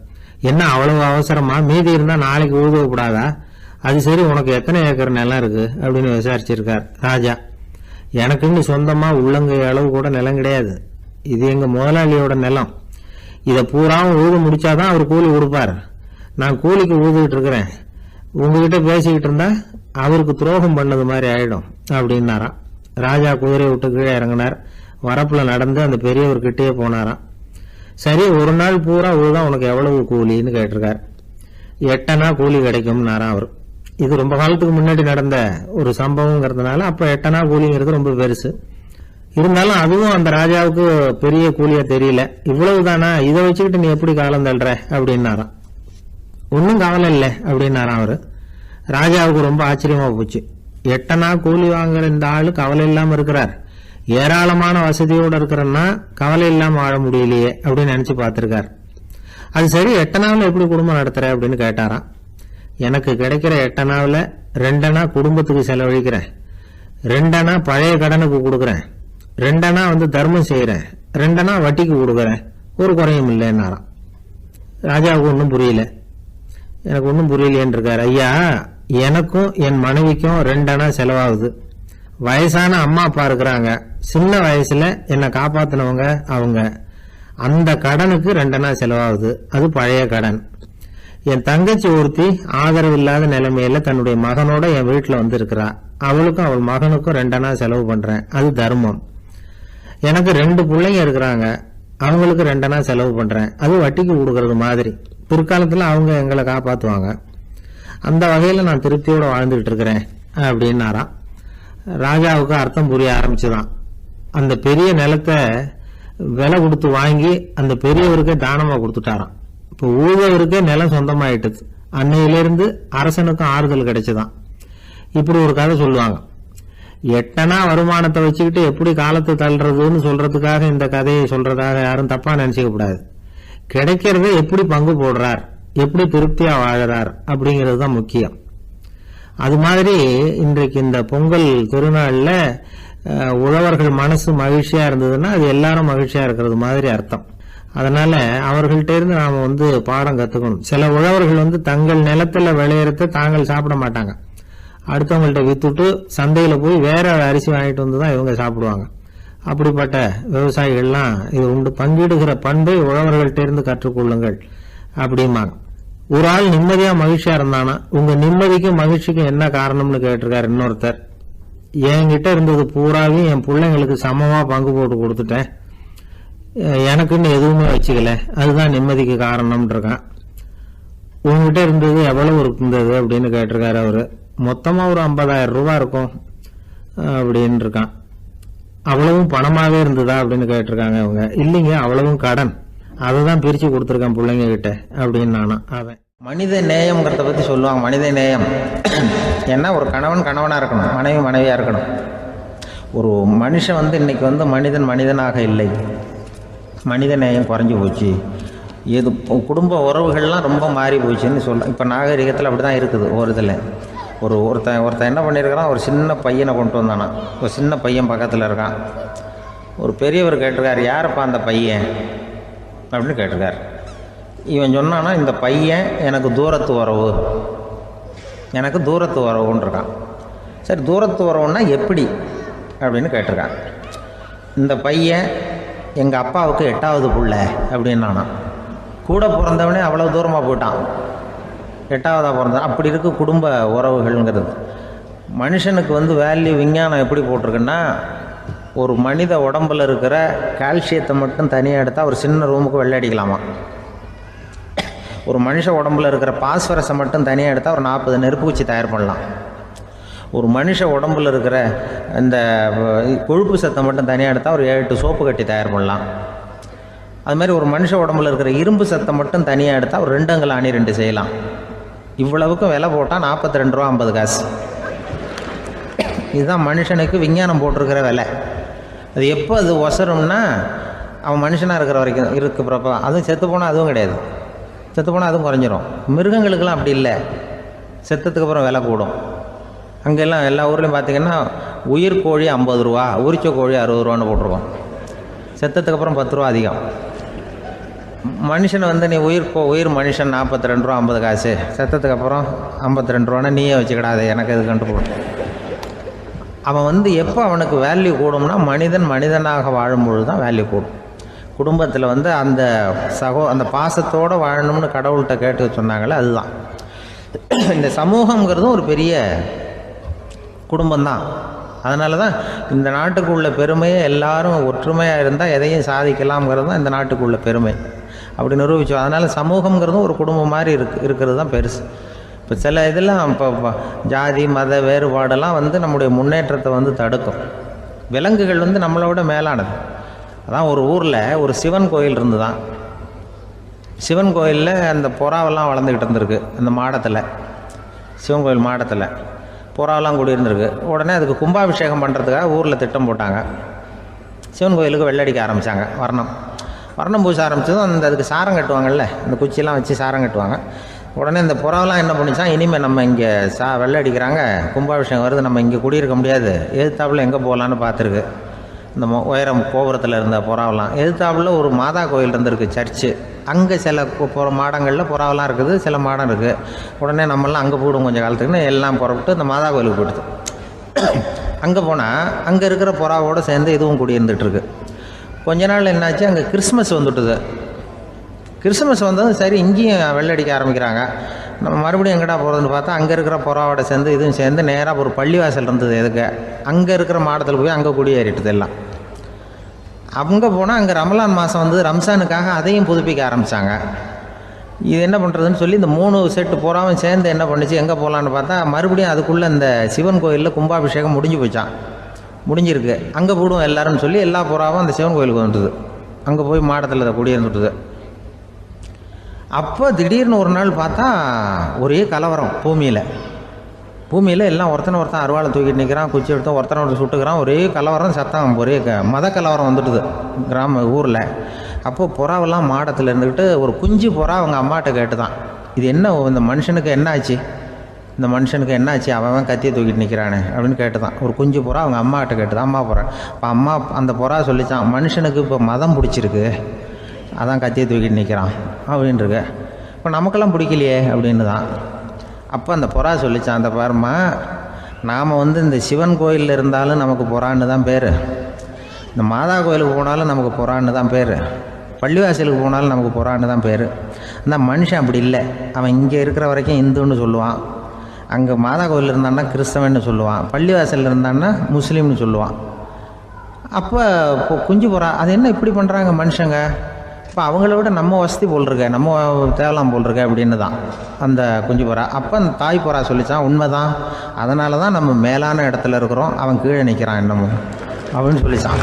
என்ன அவ்வளவு அவசரமா? மீதி இருந்தா நாளைக்கு உழுதக்கூடாதா? அது சரி, உனக்கு எத்தனை ஏக்கர் நிலம் இருக்கு அப்படின்னு விசாரிச்சிருக்கார் ராஜா. எனக்குன்னு சொந்தமா உள்ளங்கை அளவு கூட நிலம் கிடையாது. இது எங்க முதலாளியோட நிலம். இதை பூராவும் உழுது முடிச்சாதான் அவர் கூலி கொடுப்பார். நான் கூலிக்கு உழுதுகிட்டு இருக்கிறேன். உங்ககிட்ட பேசிக்கிட்டு இருந்தா அவருக்கு துரோகம் பண்ணது மாதிரி ஆயிடும் அப்படின்னாராம். ராஜா குதிரையை விட்டு கீழே இறங்கினார். வரப்புல நடந்து அந்த பெரியவர்கிட்டயே போனாராம். சரி, ஒரு நாள் பூரா உழுதான் உனக்கு எவ்வளவு கூலின்னு கேட்டிருக்கார். 8 அணா கூலி கிடைக்கும்னாராம் அவர். இது ரொம்ப காலத்துக்கு முன்னாடி நடந்த ஒரு சம்பவங்கிறதுனால அப்ப 8 அணா கூலிங்கிறது ரொம்ப பெருசு. இருந்தாலும் அதுவும் அந்த ராஜாவுக்கு பெரிய கூலியா தெரியல. இவ்வளவுதானா, இதை வச்சுக்கிட்டு நீ எப்படி காலம் தள்ளுற அப்படின்னாராம். ஒன்னும் கவலை இல்லை அப்படின்னாராம் அவரு. ராஜாவுக்கு ரொம்ப ஆச்சரியமா போச்சு. 8 அணா கூலி வாங்குற இந்த ஆளு கவலை இல்லாம இருக்கிறார், ஏராளமான வசதியோட இருக்கிறன்னா கவலை இல்லாம வாழ முடியலையே அப்படின்னு நினைச்சு பார்த்திருக்கார். அது சரி, 8 அணாவில் எப்படி குடும்பம் நடத்துற அப்படின்னு கேட்டாராம். எனக்கு கிடைக்கிற 8 அணாவில் 2 அணா குடும்பத்துக்கு செலவழிக்கிறேன், 2 அணா பழைய கடனுக்கு கொடுக்குறேன், 2 அணா தர்மம் செய்யறேன், 2 அணா வட்டிக்கு கொடுக்குறேன், ஒரு குறையும் இல்லைன்னாராம். ராஜாவுக்கு ஒன்றும் புரியல. எனக்கு ஒன்றும் புரியலையேன்னு இருக்காரு. ஐயா, எனக்கும் என் மனைவிக்கும் 2 அணா செலவாகுது. வயசான அம்மா அப்பா இருக்கிறாங்க, சின்ன வயசுல என்னை காப்பாத்தினவங்க அவங்க. அந்த கடனுக்கு 2 அணா செலவாகுது, அது பழைய கடன். என் தங்கச்சி ஒருத்தி ஆதரவு இல்லாத நிலைமையில தன்னுடைய மகனோட என் வீட்டுல இருக்கிறா. அவளுக்கும் அவள் மகனுக்கும் 2 அணா செலவு பண்றேன், அது தர்மம். எனக்கு 2 பிள்ளைங்க இருக்கிறாங்க, அவங்களுக்கு 2 அணா செலவு பண்றேன், அது வட்டிக்கு கொடுக்கறது மாதிரி. பிற்காலத்துல அவங்க எங்களை காப்பாத்துவாங்க. அந்த வகையில நான் திருப்தியோட வாழ்ந்துகிட்டு இருக்கிறேன் அப்படின்னாராம். ராஜாவுக்கு அர்த்தம் புரிய ஆரம்பிச்சுதான். அந்த பெரிய நிலத்தை விலை கொடுத்து வாங்கி அந்த பெரியவருக்கே தானமாக கொடுத்துட்டாராம். இப்போ ஊழவருக்கே நிலம் சொந்தமாயிட்டது. அன்னையிலிருந்து அரசனுக்கும் ஆறுதல் கிடைச்சுதான். இப்படி ஒரு கதை சொல்லுவாங்க. எட்டனா வருமானத்தை வச்சுக்கிட்டு எப்படி காலத்தை தள்ளுறதுன்னு சொல்றதுக்காக இந்த கதையை சொல்றதாக யாரும் தப்பா நினைச்சுக்க கூடாது. கிடைக்கிறத எப்படி பங்கு போடுறார், எப்படி திருப்தியா வாழறார் அப்படிங்கிறது தான் முக்கியம். அது மாதிரி இன்றைக்கு இந்த பொங்கல் திருநாள்ல உழவர்கள் மனசு மகிழ்ச்சியா இருந்ததுன்னா அது எல்லாரும் மகிழ்ச்சியா இருக்கிறது மாதிரி அர்த்தம். அதனால அவர்கள்ட்ட இருந்து நாம பாடம் கத்துக்கணும். சில உழவர்கள் தங்கள் நிலத்துல விளையறத தாங்கள் சாப்பிட மாட்டாங்க. அடுத்தவங்கள்ட்ட வித்துட்டு சந்தையில போய் வேற அரிசி வாங்கிட்டு வந்துதான் இவங்க சாப்பிடுவாங்க. அப்படிப்பட்ட விவசாயிகள்லாம் இது உண்டு. பங்கிடுகிற பண்பை உழவர்கள்ட்ட இருந்து கற்றுக்கொள்ளுங்கள் அப்படிம்பாங்க. ஒரு ஆள் நிம்மதியா மகிழ்ச்சியா இருந்தானா உங்க நிம்மதிக்கும் மகிழ்ச்சிக்கும் என்ன காரணம்னு கேட்டிருக்காரு இன்னொருத்தர். என்கிட்ட இருந்தது பூராவையும் என் பிள்ளைங்களுக்கு சமமா பங்கு போட்டு கொடுத்துட்டேன், எனக்குன்னு எதுவுமே வச்சுக்கல, அதுதான் நிம்மதிக்கு காரணம்னு இருக்கான். உங்ககிட்ட இருந்தது எவ்வளவு இருந்தது அப்படின்னு கேட்டிருக்காரு அவரு. மொத்தமா ஒரு 50,000 ரூபாய் இருக்கும் அப்படின்னு இருக்கான். அவ்வளவும் பணமாவே இருந்ததா அப்படின்னு கேட்டிருக்காங்க அவங்க. இல்லைங்க, அவ்வளவும் கடன், அதை தான் பிரிச்சு கொடுத்துருக்கேன் பிள்ளைங்க கிட்ட அப்படின்னு நானும். அவன் மனித நேயம்ங்கிறத பத்தி சொல்லுவாங்க. மனித நேயம் ஏன்னா ஒரு கணவன் கணவனா இருக்கணும், மனைவி மனைவியா இருக்கணும். ஒரு மனுஷன் இன்னைக்கு மனிதன் மனிதனாக இல்லை, மனித நேயம் குறைஞ்சி போச்சு. இது குடும்ப உறவுகள்லாம் ரொம்ப மாறி போச்சுன்னு சொல்ல. இப்போ நாகரிகத்தில் அப்படி தான் இருக்குது. ஒரு இதில் ஒருத்தன் என்ன பண்ணியிருக்கிறான், ஒரு சின்ன பையனை கொண்டு வந்தானா. ஒரு சின்ன பையன் பக்கத்தில் இருக்கான். ஒரு பெரியவர் கேட்டிருக்காரு, யாருப்பா அந்த பையன் அப்படின்னு கேட்டிருக்காரு. இவன் சொன்னான்னா, இந்த பையன் எனக்கு தூரத்து உறவு, எனக்கு தூரத்து உறவுன்னு இருக்கான். சரி, தூரத்து உறவுன்னா எப்படி அப்படின்னு கேட்டிருக்கான். இந்த பையன் எங்கள் அப்பாவுக்கு 8வது புள்ள அப்படின்னானா. கூட பிறந்தவனே அவ்வளோ தூரமாக போயிட்டான், 8வதாக பிறந்தான். அப்படி இருக்கு குடும்ப உறவுகள்ங்கிறது. மனுஷனுக்கு வேல்யூ விஞ்ஞானம் எப்படி போட்டிருக்குன்னா, ஒரு மனித உடம்புல இருக்கிற கால்சியத்தை மட்டும் தனியாக எடுத்தால் ஒரு சின்ன ரூமுக்கு வெள்ளை அடிக்கலாமா. ஒரு மனுஷ உடம்புல இருக்கிற பாஸ்பரஸை மட்டும் தனியாக எடுத்தால் ஒரு 40 நெருப்பு குச்சி தயார் பண்ணலாம். ஒரு மனுஷ உடம்புல இருக்கிற இந்த கொழுப்பு சத்தை மட்டும் தனியாக எடுத்தால் ஒரு 7 சோப்பு கட்டி தயார் பண்ணலாம். அது மாதிரி ஒரு மனுஷ உடம்புல இருக்கிற இரும்பு சத்தை மட்டும் தனியாக எடுத்தால் ஒரு 2 அங்குல ஆணி 2 செய்யலாம். இவ்வளவுக்கும் விலை போட்டால் 42 ரூபா 50 காசு. இதுதான் மனுஷனுக்கு விஞ்ஞானம் போட்டிருக்கிற விலை. அது எப்போ அது ஒசரும்னா, அவன் மனுஷனாக இருக்கிற வரைக்கும் இருக்கிறப்ப. அதுவும் செத்து போனால் அதுவும் கிடையாது, செத்து போனால் அதுவும் குறைஞ்சிரும். மிருகங்களுக்கெல்லாம் அப்படி இல்லை, செத்ததுக்கு அப்புறம் விலை கூடும். அங்கெல்லாம் எல்லா ஊர்லேயும் பார்த்திங்கன்னா உயிர் கோழி 50 ரூபா, உரிச்ச கோழி 60 ரூபான்னு போட்டிருக்கோம். செத்ததுக்கு அப்புறம் 10 ரூபா அதிகம். மனுஷனை நீ உயிர் மனுஷன் 42 ரூபா 50 காசு, செத்ததுக்கு அப்புறம் 52 ரூபான்னா நீயே வச்சுக்கிடாது, எனக்கு இது கண்டு போடும். அவன் எப்போ அவனுக்கு வேல்யூ கூடும்னா, மனிதன் மனிதனாக வாழும்பொழுது தான் வேல்யூ கூடும். குடும்பத்தில் அந்த அந்த பாசத்தோடு வாழணும்னு கடவுள்கிட்ட கேட்டு சொன்னாங்களே, அதுதான். இந்த சமூகங்கிறதும் ஒரு பெரிய குடும்பம்தான். அதனால தான் இந்த நாட்டுக்கு உள்ள பெருமையை எல்லாரும் ஒற்றுமையாக இருந்தால் எதையும் சாதிக்கலாம்ங்கிறது தான் இந்த நாட்டுக்கு உள்ள பெருமை. அப்படி நிரூபித்தோம். அதனால் சமூகங்கிறதும் ஒரு குடும்பம் மாதிரி இருக்கிறது தான் பெருசு. இப்போ சில இதெல்லாம் இப்போ ஜாதி மத வேறுபாடெல்லாம் நம்முடைய முன்னேற்றத்தை தடுக்கும். விலங்குகள் நம்மளோட மேலானது. அதான் ஒரு ஊரில் ஒரு சிவன் கோயில் இருந்து தான். சிவன் கோயிலில் அந்த புறாவெல்லாம் வளர்ந்துக்கிட்டு இருந்திருக்கு. அந்த மாடத்தில், சிவன் கோயில் மாடத்தில் புறாவெல்லாம் குடியிருந்திருக்கு. உடனே அதுக்கு கும்பாபிஷேகம் பண்ணுறதுக்காக ஊரில் திட்டம் போட்டாங்க. சிவன் கோயிலுக்கு வெள்ளடிக்க ஆரம்பித்தாங்க. வர்ணம் பூச ஆரம்பித்ததும் அதுக்கு சாரம் கட்டுவாங்கள்ல, அந்த குச்சியெல்லாம் வச்சு சாரம் கட்டுவாங்க. உடனே இந்த புறாவெல்லாம் என்ன பண்ணிச்சான், இனிமேல் நம்ம இங்கே வெள்ளை அடிக்கிறாங்க, கும்பாபிஷேகம் வருது, நம்ம இங்கே குடியிருக்க முடியாது, எதிர்த்தாப்புல எங்கே போகலான்னு பார்த்துருக்கு. இந்த உயரம் கோபுரத்தில் இருந்த புறாவெல்லாம் எதிர்த்தாப்புல ஒரு மாதா கோயில் இருந்திருக்கு, சர்ச்சு. அங்கே சில மாடங்களில் புறாவெல்லாம் இருக்குது, சில மாடம் இருக்குது. உடனே நம்மளாம் அங்கே போயிடும் கொஞ்சம் காலத்துக்குன்னு எல்லாம் புறப்பட்டு இந்த மாதா கோயிலுக்கு போயிடுது. அங்கே போனால் அங்கே இருக்கிற புறாவோடு சேர்ந்து இதுவும் குடியிருந்துட்டுருக்கு. கொஞ்ச நாள் என்னாச்சு, அங்கே கிறிஸ்மஸ் வந்துட்டுது. கிறிஸ்மஸ் வந்ததும் சரி இங்கேயும் வெள்ளடிக்க ஆரம்பிக்கிறாங்க. நம்ம மறுபடியும் எங்கடா போகிறதுன்னு பார்த்தா அங்கே இருக்கிற புறாவோட சேர்ந்து இதுவும் சேர்ந்து நேராக ஒரு பள்ளிவாசல் இருந்தது. எதுக்கு அங்கே இருக்கிற மாடத்தில் போய் அங்கே குடியேறிட்டுது எல்லாம். அங்கே போனால் அங்கே ரமலான் மாதம் ரம்ஜானுக்காக அதையும் புதுப்பிக்க ஆரம்பித்தாங்க. இது என்ன பண்ணுறதுன்னு சொல்லி இந்த 3 செட்டு புறாவும் சேர்ந்து என்ன பண்ணிச்சு, எங்கே போகலான்னு பார்த்தா மறுபடியும் அதுக்குள்ளே இந்த சிவன் கோயிலில் கும்பாபிஷேகம் முடிஞ்சு போச்சான். முடிஞ்சிருக்கு, அங்கே போடுவோம் எல்லாரும்னு சொல்லி எல்லா புறாவும் அந்த சிவன் கோயிலுக்கு வந்துட்டுது. அங்கே போய் மாடத்தில் அதை குடியிருந்துட்டுது. அப்போ திடீர்னு ஒரு நாள் பார்த்தா ஒரே கலவரம் பூமியில் எல்லாம் ஒருத்தன் அருவாளை தூக்கிட்டு நிற்கிறான், குச்சி எடுத்து ஒருத்தனை சுட்டுக்கிறான், ஒரே கலவரம், சத்தம், ஒரே மத கலவரம் வந்துட்டுது ஊரில். அப்போது புறாவெல்லாம் மாடத்தில் இருந்துக்கிட்டு ஒரு குஞ்சு புறா அவங்க அம்மாட்ட கேட்டு தான், இது என்ன, இந்த மனுஷனுக்கு என்ன ஆச்சு, அவன் கத்தியை தூக்கிட்டு நிற்கிறானே அப்படின்னு கேட்டு தான். ஒரு குஞ்சு புறா அவங்க அம்மாட்ட கேட்டு தான், அம்மா புறா. இப்போ அம்மா அந்த புறா சொல்லிச்சான், மனுஷனுக்கு இப்போ மதம் பிடிச்சிருக்கு, அதான் கத்தியை தூக்கிட்டு நிற்கிறான் அப்படின்ருக்கு. இப்போ நமக்கெல்லாம் பிடிக்கலையே அப்படின்னு தான். அப்போ அந்த புறா சொல்லிச்சான், அந்த பாருமா, நாம் இந்த சிவன் கோயிலில் இருந்தாலும் நமக்கு புறான்னு தான் பேர், இந்த மாதா கோயிலுக்கு போனாலும் நமக்கு புறான்னு தான் பேர், பள்ளிவாசலுக்கு போனாலும் நமக்கு புறான்னு தான் பேர். அந்த மனுஷன் அப்படி இல்லை, அவன் இங்கே இருக்கிற வரைக்கும் இந்துன்னு சொல்லுவான், அங்கே மாதா கோயில் இருந்தான்னா கிறிஸ்தவன்னு சொல்லுவான், பள்ளிவாசலில் இருந்தான்னா முஸ்லீம்னு சொல்லுவான். அப்போ குஞ்சு புறா, அது என்ன இப்படி பண்ணுறாங்க மனுஷங்க, இப்போ அவங்கள விட நம்ம வசதி போல் இருக்க, நம்ம தேவலாம் போல் இருக்க அப்படின்னு தான் அந்த குஞ்சு புறா. அப்போ அந்த தாய் புறா சொல்லிச்சான், உண்மைதான், அதனால தான் நம்ம மேலான இடத்துல இருக்கிறோம், அவன் கீழே நிற்கிறான் என்னமோ அப்படின்னு சொல்லிச்சான்.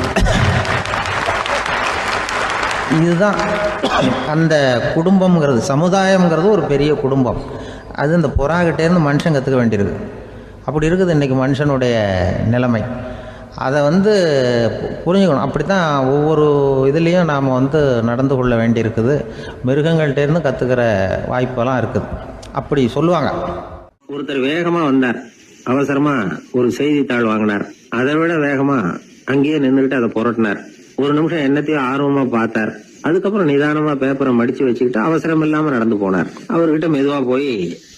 இதுதான் அந்த குடும்பம்ங்கிறது, சமுதாயம்ங்கிறது ஒரு பெரிய குடும்பம். அது இந்த புறாகிட்டேருந்து மனுஷன் கற்றுக்க வேண்டியிருக்கு. அப்படி இருக்குது இன்றைக்கி மனுஷனுடைய நிலைமை. அதை புரிஞ்சுக்கணும். அப்படி தான் ஒவ்வொரு இதுலேயும் நாம் நடந்து கொள்ள வேண்டியிருக்குது. மிருகங்கள்டேருந்து கற்றுக்கிற வாய்ப்பெல்லாம் இருக்குது. அப்படி சொல்லுவாங்க. ஒருத்தர் வேகமாக வந்தார், அவசரமாக ஒரு செய்தித்தாள் வாங்கினார், அதை விட வேகமாக அங்கேயே நின்றுக்கிட்டு அதை புரட்டினார். ஒரு நிமிஷம் என்னத்தையும் ஆர்வமாக பார்த்தார், அதுக்கப்புறம் நிதானமா பேப்பரை மடிச்சு வச்சுக்கிட்டு அவசரம் இல்லாம நடந்து போனார். அவர்கிட்ட மெதுவா போய்,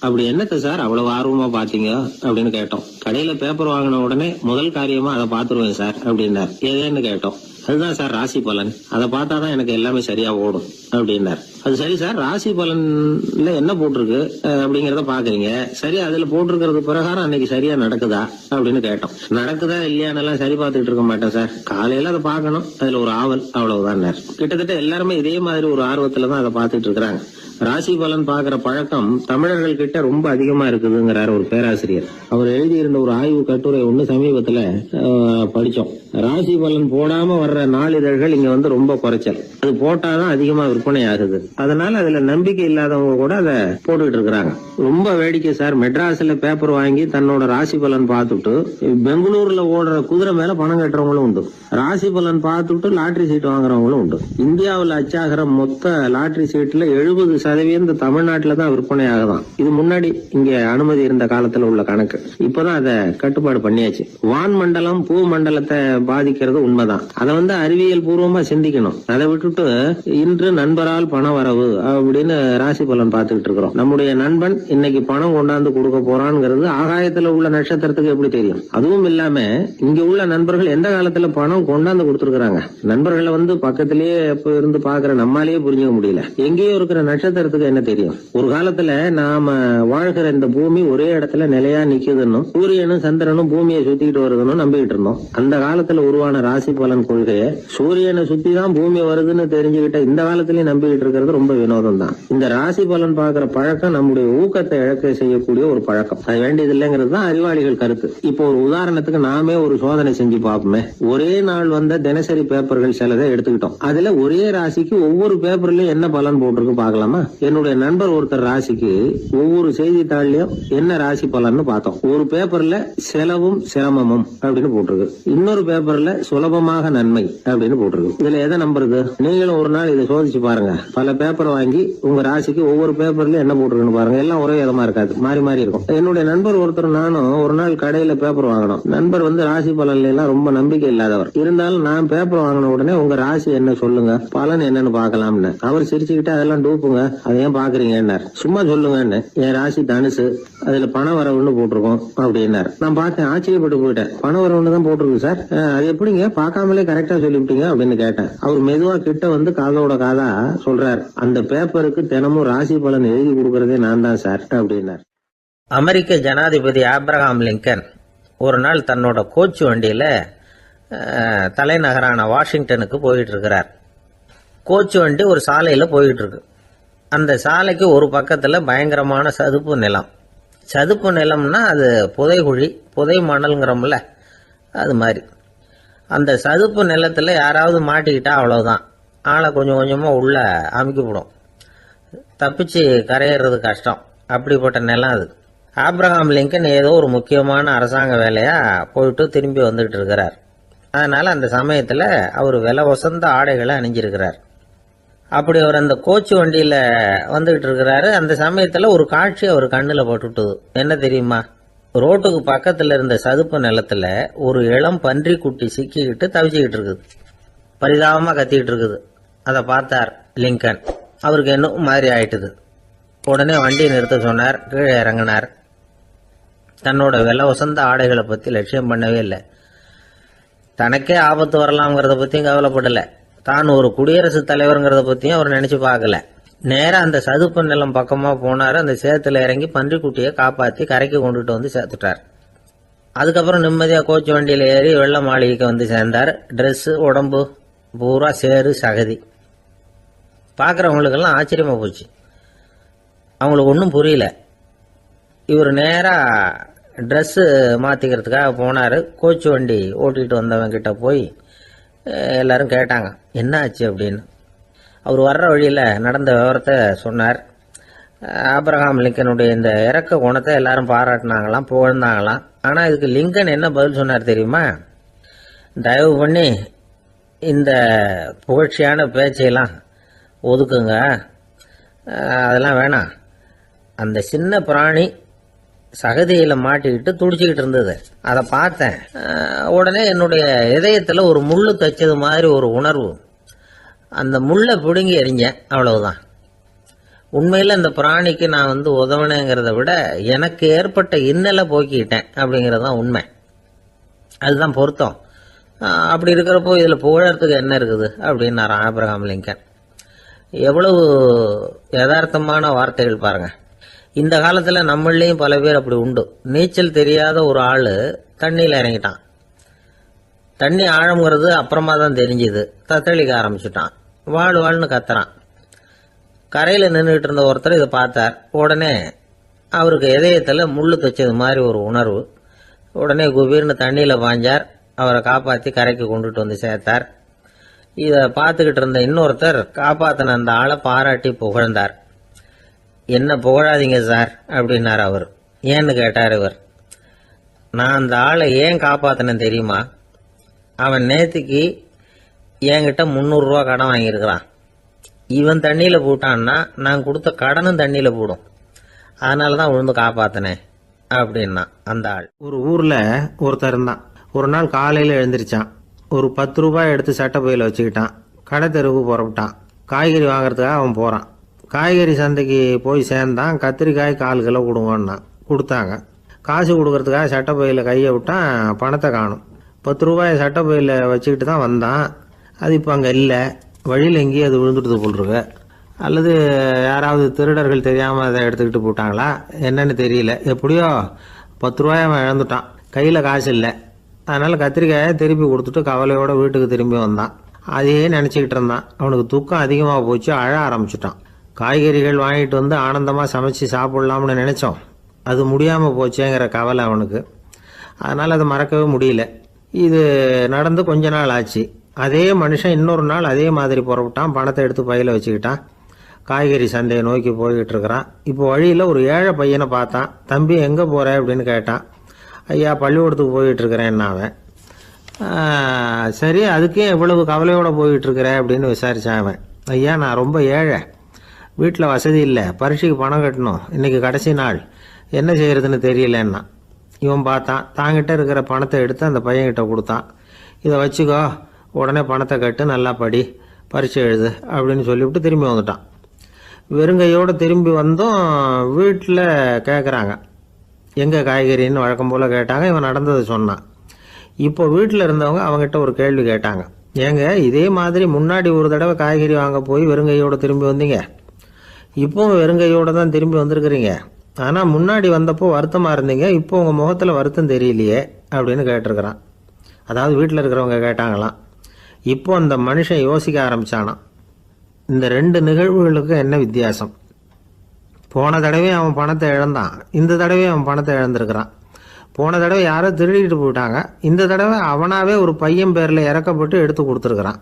அப்படி என்னத்த சார் அவ்வளவு ஆர்வமா பாத்தீங்க அப்படின்னு கேட்டோம். கடையில பேப்பர் வாங்கின உடனே முதல் காரியமா அதை பாத்துருவேன் சார் அப்படின்னார். ஏதேன்னு கேட்டோம். அதுதான் சார் ராசி பலன், அதை பார்த்தாதான் எனக்கு எல்லாமே சரியா ஓடும் அப்படின்னார். அது சரி சார், ராசி பலன்ல என்ன போட்டிருக்கு அப்படிங்கறத பாக்குறீங்க, சரி அதுல போட்டிருக்கிறது பிரகாரம் அன்னைக்கு சரியா நடக்குதா அப்படின்னு கேட்டோம். நடக்குதா இல்லையானெல்லாம் சரி பார்த்துட்டு இருக்க மாட்டேன் சார், காலையில அதை பார்க்கணும், அதுல ஒரு ஆவல், அவ்வளவுதான். கிட்டத்தட்ட எல்லாருமே இதே மாதிரி ஒரு ஆர்வத்துலதான் அதை பார்த்துட்டு இருக்கிறாங்க. ராசி பலன் பாக்குற பழக்கம் தமிழர்கள் கிட்ட ரொம்ப அதிகமா இருக்குதுங்கிறார் ஒரு பேராசிரியர். அவர் எழுதியிருந்த ஒரு ஆய்வு கட்டுரை ஒண்ணு சமீபத்துல படிச்சோம். ராசி பலன் போடாம வர்ற நாளிதழ்கள் இங்க ரொம்ப குறைச்சல், அது போட்டாதான் அதிகமா விற்பனை ஆகுது. அதனால அதுல நம்பிக்கை இல்லாதவங்க கூட அதை போட்டுக்கிட்டு இருக்கிறாங்க. ரொம்ப வேடிக்கை சார், மெட்ராஸ்ல பேப்பர் வாங்கி தன்னோட ராசி பலன் பார்த்துட்டு பெங்களூர்ல ஓடுற குதிரை மேல பணம் கட்டுறவங்களும் உண்டு. ராசி பலன் பார்த்துட்டு லாட்டரி சீட் வாங்குறவங்களும் உண்டு. இந்தியாவில் அச்சாகிற மொத்த லாட்டரி சீட்ல 70% தமிழ்நாட்டில தான் விற்பனை ஆகுதான். இது முன்னாடி இங்க அனுமதி இருந்த காலத்துல உள்ள கணக்கு. இப்பதான் அதை கட்டுப்பாடு பண்ணியாச்சு. வான் மண்டலம் பூ மண்டலத்தை பாதிக்கிறது உண்மைதான். அதை அறிவியல் பூர்வமா சிந்திக்கணும். அதை விட்டுட்டு இன்று நண்பரால் பண வரவு அப்படின்னு ராசி பலன் பார்த்துக்கிட்டு இருக்கிறோம். நம்முடைய நண்பன் இன்னைக்கு பணம் கொண்டாந்து கொடுக்க போறான்ங்கிறது ஆகாயத்துல உள்ள நட்சத்திரத்துக்கு எப்படி தெரியும்? அதுவும் இல்லாம இங்க உள்ள நண்பர்கள் எந்த காலத்துல பணம் கொண்டாந்து கொடுத்துருக்காங்க. நண்பர்களை பக்கத்திலேயே இருந்து பாக்குற நம்மாலேயே புரிஞ்சுக்க முடியல. எங்கேயோ இருக்கிற நட்சத்திரத்துக்கு என்ன தெரியும்? ஒரு காலத்துல நாம வாழ்கிற இந்த பூமி ஒரே இடத்துல நிலையா நிக்குதுன்னு, சூரியனும் சந்திரனும் பூமியை சுத்திக்கிட்டு வருதுன்னு நம்பிக்கிட்டு இருந்தோம். அந்த காலத்துல உருவான ராசி பலன் கொள்கையை சூரியனை சுத்தி தான் பூமி வருதுன்னு தெரிஞ்சுக்கிட்ட இந்த காலத்திலயும் நம்பிக்கிட்டு இருக்கிறது ரொம்ப வினோதம் தான். இந்த ராசி பலன் பாக்குற பழக்கம் நம்முடைய ஊக்கத்தை இழக்க செய்யக்கூடிய ஒரு பழக்கம். அது வேண்டியது இல்லைங்கிறது தான் அறிவாளிகள் கருத்து. இப்போ ஒரு உதாரணத்துக்கு நாமே ஒரு சோதனை செஞ்சு பார்ப்போமே. ஒரே நாள் வந்த தினசரி பேப்பர்கள் சிலதை எடுத்துக்கிட்டோம். அதுல ஒரே ராசிக்கு ஒவ்வொரு பேப்பர்லயும் என்ன பலன் போட்டிருக்கு பார்க்கலாமா? என்னுடைய நண்பர் ஒருத்தர் ராசிக்கு ஒவ்வொரு செய்தித்தாள்லயும் என்ன ராசி பலன்னு பார்த்தோம். ஒரு பேப்பர்ல செலவும் சிரமமும் அப்படின்னு போட்டிருக்கு, இன்னொரு பேப்பர்ல சுலபமாக நன்மை அப்படின்னு போட்டிருக்கு. இதுல எதை நம்புறது? நீங்களும் ஒரு நாள் இதை சோதிச்சு பாருங்க. பல பேப்பர் வாங்கி உங்க ராசிக்கு ஒவ்வொரு பேப்பர்ல என்ன போட்டிருக்குன்னு பாருங்க. எல்லாம் ஒரே விதமா இருக்காது, மாறி மாறி இருக்கும். என்னுடைய நண்பர் ஒருத்தர் நானும் ஒரு நாள் கடையில பேப்பர் வாங்கணும். நண்பர் ராசி பலன்ல எல்லாம் ரொம்ப நம்பிக்கை இல்லாதவர். இருந்தாலும் நான் பேப்பர் வாங்கின உடனே உங்க ராசி என்ன சொல்லுங்க, பலன் என்னன்னு பாக்கலாம்னு. அவர் சிரிச்சுக்கிட்டு அதெல்லாம் டூப்புங்க, அதை ஏன் பாக்குறீங்க, சும்மா சொல்லுங்கன்னு. என் ராசி தனுசு, அதுல பண வரவுன்னு போட்டிருக்கோம் அப்படின்னாரு. நான் பார்த்தேன், ஆச்சரியப்பட்டு போயிட்டேன். பண வரவுன்னு தான் போட்டிருக்கு சார், அது எப்படிங்க பார்க்காமலே கரெக்டா சொல்லிவிட்டீங்க அப்படின்னு கேட்டேன். அவர் மெதுவா கிட்ட காதோட காதா சொல்றாரு, அந்த பேப்பருக்கு தினமும் ராசி பலன் எழுதி கொடுக்கறதே நான் தான் சார் அப்படின்னாரு. அமெரிக்க ஜனாதிபதி ஆப்ரஹாம் லிங்கன் ஒரு நாள் தன்னோட கோச்சு வண்டியில தலைநகரான வாஷிங்டனுக்கு போயிட்டு இருக்கிறார். கோச்சு வண்டி ஒரு சாலையில போயிட்டு இருக்கு. அந்த சாலைக்கு ஒரு பக்கத்துல பயங்கரமான சதுப்பு நிலம். சதுப்பு நிலம்னா அது புதைகுழி, புதை மணல்ங்கிறோம்ல, அது மாதிரி. அந்த சதுப்பு நிலத்தில் யாராவது மாட்டிக்கிட்டா அவ்வளோதான், ஆளை கொஞ்சம் கொஞ்சமாக உள்ள அமுக்கிவிடும், தப்பிச்சு கரையிறது கஷ்டம். அப்படிப்பட்ட நிலம் அது. ஆப்ரஹாம் லிங்கன் ஏதோ ஒரு முக்கியமான அரசாங்க வேலையாக போயிட்டு திரும்பி வந்துகிட்டு இருக்கிறார். அதனால் அந்த சமயத்தில் அவர் விலை வசந்த ஆடைகளை அணிஞ்சிருக்கிறார். அப்படி அவர் அந்த கோச்சு வண்டியில் வந்துகிட்டு இருக்கிறாரு. அந்த சமயத்தில் ஒரு காட்சி அவர் கண்ணில் பட்டுட்டுது. என்ன தெரியுமா? ரோட்டுக்கு பக்கத்தில் இருந்த சதுப்பு நிலத்தில் ஒரு இளம் பன்றி குட்டி சிக்கிக்கிட்டு தவிச்சிக்கிட்டு இருக்குது. பரிதாபமாக கத்திக்கிட்டு இருக்குது. அதை பார்த்தார் லிங்கன். அவருக்கு இன்னும் மாதிரி ஆயிட்டுது. உடனே வண்டியை நிறுத்த சொன்னார். கீழே இறங்கினார். தன்னோட விலை வசந்த ஆடைகளை பற்றி லட்சியம் பண்ணவே இல்லை. தனக்கே ஆபத்து வரலாம்ங்கிறத பற்றியும் கவலைப்படலை. தான் ஒரு குடியரசுத் தலைவருங்கிறத பற்றியும் அவர் நினச்சி பார்க்கல. நேராக அந்த சதுப்பு நிலம் பக்கமாக போனார். அந்த சேத்துல இறங்கி பன்றிக்குட்டியை காப்பாற்றி கரைக்கு கொண்டுட்டு வந்து சேர்த்துட்டார். அதுக்கப்புறம் நிம்மதியாக கோச்சு வண்டியில் ஏறி வெள்ள மாளிகைக்கு வந்து சேர்ந்தார். ட்ரெஸ்ஸு உடம்பு பூரா சேறு சகதி. பார்க்குறவங்களுக்கெல்லாம் ஆச்சரியமாக போச்சு. அவங்களுக்கு ஒன்றும் புரியல. இவர் நேராக ட்ரெஸ்ஸு மாற்றிக்கிறதுக்காக போனார். கோச்சு வண்டி ஓட்டிகிட்டு வந்தவங்கிட்ட போய் எல்லாரும் கேட்டாங்க என்ன ஆச்சு அப்படின்னு. அவர் வர்ற வழியில் நடந்த விவரத்தை சொன்னார். ஆப்ரஹாம் லிங்கனுடைய இந்த இறக்க குணத்தை எல்லாரும் பாராட்டினாங்களாம், புகழ்ந்தாங்களாம். ஆனால் இதுக்கு லிங்கன் என்ன பதில் சொன்னார் தெரியுமா? தயவு பண்ணி இந்த புகழ்ச்சியான பேச்சையெல்லாம் ஒதுக்குங்க, அதெல்லாம் வேணாம். அந்த சின்ன பிராணி சகதியில் மாட்டிக்கிட்டு துடிச்சிக்கிட்டு இருந்தது, அதை பார்த்தேன். உடனே என்னுடைய இதயத்தில் ஒரு முள்ளு தைச்சது மாதிரி ஒரு உணர்வு. அந்த முள்ளை பிடுங்கி எறிஞ்சேன், அவ்வளவுதான். உண்மையில் அந்த பிராணிக்கு நான் உதவினேங்கிறத விட எனக்கு ஏற்பட்ட இன்னலை போக்கிக்கிட்டேன் அப்படிங்கிறது தான் உண்மை. அதுதான் பொருத்தம். அப்படி இருக்கிறப்போ இதில் புகழறதுக்கு என்ன இருக்குது அப்படின்னாரு ஆபிரகாம் லிங்கன். எவ்வளவு யதார்த்தமான வார்த்தைகள் பாருங்க. இந்த காலத்தில் நம்மளையும் பல பேர் அப்படி உண்டு. நீச்சல் தெரியாத ஒரு ஆள் தண்ணியில் இறங்கிட்டான். தண்ணி ஆழம்ங்கிறது அப்புறமா தான் தெரிஞ்சுது. தத்தளிக்க ஆரம்பிச்சுட்டான். வாழ்னு கத்துறான். கரையில் நின்றுட்டு இருந்த ஒருத்தர் இதை பார்த்தார். உடனே அவருக்கு இதயத்தில் முள்ளு தைச்சது மாதிரி ஒரு உணர்வு. உடனே குபீர்னு தண்ணியில் பாஞ்சார். அவரை காப்பாற்றி கரைக்கு கொண்டுட்டு வந்து சேர்த்தார். இதை பார்த்துக்கிட்டு இருந்த இன்னொருத்தர் காப்பாற்றின அந்த ஆளை பாராட்டி புகழ்ந்தார். என்ன புகழாதீங்க சார் அப்படின்னார் அவர். ஏன்னு கேட்டார் இவர். நான் அந்த ஆளை ஏன் காப்பாற்றினேன் தெரியுமா? அவன் நேற்றுக்கு என்கிட்ட 300 ரூபா கடன் வாங்கியிருக்கிறான். இவன் தண்ணியில் போட்டான்னா நான் கொடுத்த கடனும் தண்ணியில் போடும். அதனால தான் விழுந்து காப்பாற்றினேன் அப்படின்னா அந்த ஆள். ஒரு ஊரில் ஒருத்தர் இருந்தான். ஒரு நாள் காலையில் எழுந்திரிச்சான். ஒரு 10 ரூபாய் எடுத்து சட்டை பையில் வச்சுக்கிட்டான். கடை தெருவுக்கு புறப்பட்டான். காய்கறி வாங்குறதுக்காக அவன் போகிறான். காய்கறி சந்தைக்கு போய் சேர்ந்தான். கத்திரிக்காய் 4 கிலோ கொடுங்கன்னா கொடுத்தாங்க. காசு கொடுக்கறதுக்காக சட்டை பையில் கையை விட்டான். பணத்தை காணும். 10 ரூபாயை சட்டை பையில் வச்சுக்கிட்டு தான் வந்தான். அது இப்போ அங்கே இல்லை. வழியில் எங்கேயும் அது விழுந்துட்டு போட்டிருக்கு. அல்லது யாராவது திருடர்கள் தெரியாமல் அதை எடுத்துக்கிட்டு போட்டாங்களா என்னன்னு தெரியல. எப்படியோ 10 ரூபாயை அவன் இழந்துட்டான். கையில் காசு இல்லை. அதனால் கத்திரிக்காயை திருப்பி கொடுத்துட்டு கவலையோடு வீட்டுக்கு திரும்பி வந்தான். அதையே நினச்சிக்கிட்டு இருந்தான். அவனுக்கு துக்கம் அதிகமாக போச்சு. அழ ஆரம்பிச்சிட்டான். காய்கறிகள் வாங்கிட்டு வந்து ஆனந்தமாக சமைச்சு சாப்பிட்லாம்னு நினச்சோம். அது முடியாமல் போச்சேங்கிற கவலை அவனுக்கு. அதனால் அதை மறக்கவே முடியல. இது நடந்து கொஞ்ச நாள் ஆச்சு. அதே மனுஷன் இன்னொரு நாள் அதே மாதிரி புறப்பட்டான். பணத்தை எடுத்து பையில் வச்சுக்கிட்டான். காய்கறி சந்தையை நோக்கி போய்கிட்டு இருக்கிறான். இப்போ வழியில் ஒரு ஏழை பையனை பார்த்தான். தம்பி எங்கே போகிற அப்படின்னு கேட்டான். ஐயா பள்ளிக்கூடத்துக்கு போயிட்டு இருக்கிறேன் அவன். சரி அதுக்கே எவ்வளவு கவலையோடு போயிட்டு இருக்கிற அப்படின்னு விசாரித்தான் அவன். ஐயா நான் ரொம்ப ஏழை, வீட்டில் வசதி இல்லை, பரீட்சைக்கு பணம் கட்டணும், இன்னைக்கு கடைசி நாள், என்ன செய்யறதுன்னு தெரியலன்னா. இவன் பார்த்தான். தாங்கிட்ட இருக்கிற பணத்தை எடுத்து அந்த பையன்கிட்ட கொடுத்தான். இதை வச்சுக்கோ, உடனே பணத்தை கட்டு, நல்லா படி, பரீட்சை எழுது அப்படின்னு சொல்லிவிட்டு திரும்பி வந்துட்டான். வெறுங்கையோடு திரும்பி வந்தோம். வீட்டில் கேட்குறாங்க எங்கே காய்கறின்னு வழக்கம் போல் கேட்டாங்க. இவன் நடந்ததை சொன்னான். இப்போ வீட்டில் இருந்தவங்க அவங்ககிட்ட ஒரு கேள்வி கேட்டாங்க. ஏங்க இதே மாதிரி முன்னாடி ஒரு தடவை காய்கறி வாங்க போய் வெறுங்கையோடு திரும்பி வந்தீங்க, இப்போவும் வெறுங்கையோடு தான் திரும்பி வந்திருக்கிறீங்க. ஆனால் முன்னாடி வந்தப்போ வருத்தமாக இருந்தீங்க, இப்போ உங்கள் முகத்தில் வருத்தம் தெரியலையே அப்படின்னு கேட்டிருக்கிறான். அதாவது வீட்டில் இருக்கிறவங்க கேட்டாங்களாம். இப்போ அந்த மனுஷன் யோசிக்க ஆரம்பித்தானான். இந்த 2 நிகழ்வுகளுக்கு என்ன வித்தியாசம்? போன தடவை அவன் பணத்தை இழந்தான், இந்த தடவை அவன் பணத்தை இழந்திருக்கிறான். போன தடவை யாரோ திருடிட்டு போயிட்டாங்க, இந்த தடவை அவனாவே ஒரு பையன் பேரில் இறக்கப்பட்டு எடுத்து கொடுத்துருக்குறான்.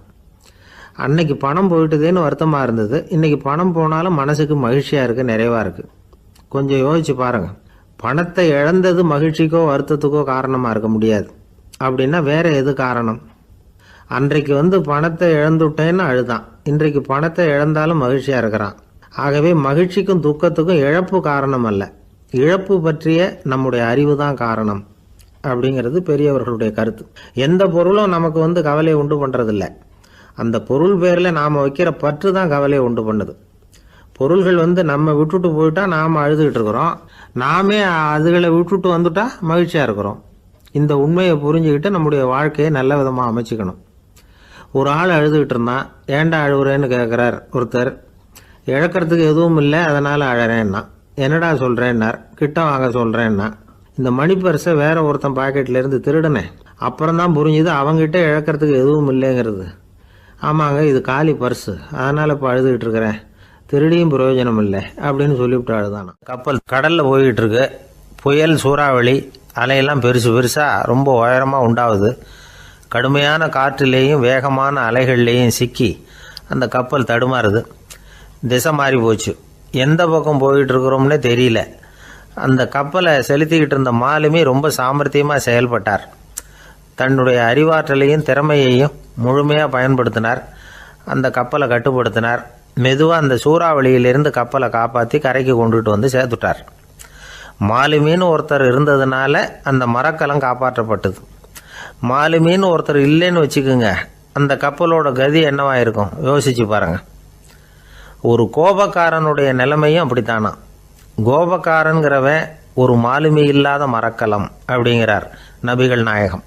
அன்னைக்கு பணம் போயிட்டுதேன்னு வருத்தமாக இருந்தது, இன்னைக்கு பணம் போனாலும் மனசுக்கு மகிழ்ச்சியாக இருக்குது, நிறைவாக இருக்குது. கொஞ்சம் யோசிச்சு பாருங்கள். பணத்தை இழந்தது மகிழ்ச்சிக்கோ வருத்தத்துக்கோ காரணமாக இருக்க முடியாது. அப்படின்னா வேற எது காரணம்? அன்றைக்கு பணத்தை இழந்துட்டேன்னு அழுதான், இன்றைக்கு பணத்தை இழந்தாலும் மகிழ்ச்சியாக இருக்கிறான். ஆகவே மகிழ்ச்சிக்கும் துக்கத்துக்கும் இழப்பு காரணம் அல்ல, இழப்பு பற்றிய நம்முடைய அறிவு தான் காரணம் அப்படிங்கிறது பெரியவர்களுடைய கருத்து. எந்த பொருளும் நமக்கு கவலையை உண்டு பண்ணுறதில்ல, அந்த பொருள் பேரில் நாம் வைக்கிற பற்று தான் கவலையை உண்டு பண்ணுது. பொருள்கள் நம்ம விட்டுட்டு போயிட்டா நாம் அழுதுகிட்டு இருக்கிறோம், நாமே அதுகளை விட்டுட்டு வந்துட்டா மகிழ்ச்சியாக இருக்கிறோம். இந்த உண்மையை புரிஞ்சுக்கிட்டு நம்முடைய வாழ்க்கையை நல்ல விதமாக அமைச்சிக்கணும். ஒரு ஆள் அழுதுகிட்டு இருந்தான், ஏன்டா அழுகுறேன்னு கேட்குறார் ஒருத்தர். இழக்கிறதுக்கு எதுவும் இல்லை அதனால் அழறேன்னா. என்னடா சொல்கிறேன்னார். கிட்ட வாங்க சொல்கிறேன்னா. இந்த மணி பர்ஸை வேற ஒருத்தன் பாக்கெட்லேருந்து திருடினேன், அப்புறம் தான் புரிஞ்சுது அவங்ககிட்ட இழக்கிறதுக்கு எதுவும் இல்லைங்கிறது. ஆமாங்க, இது காலி பர்ஸு, அதனால் இப்போ அழுதுகிட்டு இருக்கிறேன், திருடியும் பிரயோஜனம் இல்லை அப்படின்னு சொல்லிவிட்டு அழுதானா. கப்பல் கடலில் போய்கிட்டு இருக்கு, புயல் சூறாவளி அலையெல்லாம் பெருசு பெருசாக ரொம்ப உயரமாக உண்டாகுது. கடுமையான காற்றிலேயும் வேகமான அலைகள்லேயும் சிக்கி அந்த கப்பல் தடுமாறுது. திசை மாறி போச்சு, எந்த பக்கம் போயிட்டு இருக்கிறோம்னே தெரியல. அந்த கப்பலை செலுத்திக்கிட்டு இருந்த மாலுமி ரொம்ப சாமர்த்தியமாக செயல்பட்டார். தன்னுடைய அறிவாற்றலையும் திறமையையும் முழுமையாக பயன்படுத்தினார். அந்த கப்பலை கட்டுப்படுத்தினார். மெதுவாக அந்த சூறாவளியிலிருந்து கப்பலை காப்பாற்றி கரைக்கு கொண்டுட்டு சேர்த்துட்டார். மாலுமின்னு ஒருத்தர் இருந்ததுனால அந்த மரக்கலம் காப்பாற்றப்பட்டது. மாலுமின்னு ஒருத்தர் இல்லைன்னு வச்சுக்கோங்க, அந்த கப்பலோட கதி என்னவா இருக்கும் யோசிச்சு பாருங்க. ஒரு கோபக்காரனுடைய நிலைமையும் அப்படித்தானா. கோபக்காரன்கிறவன் ஒரு மாலுமி இல்லாத மரக்கலம் அப்படிங்கிறார் நபிகள் நாயகம்.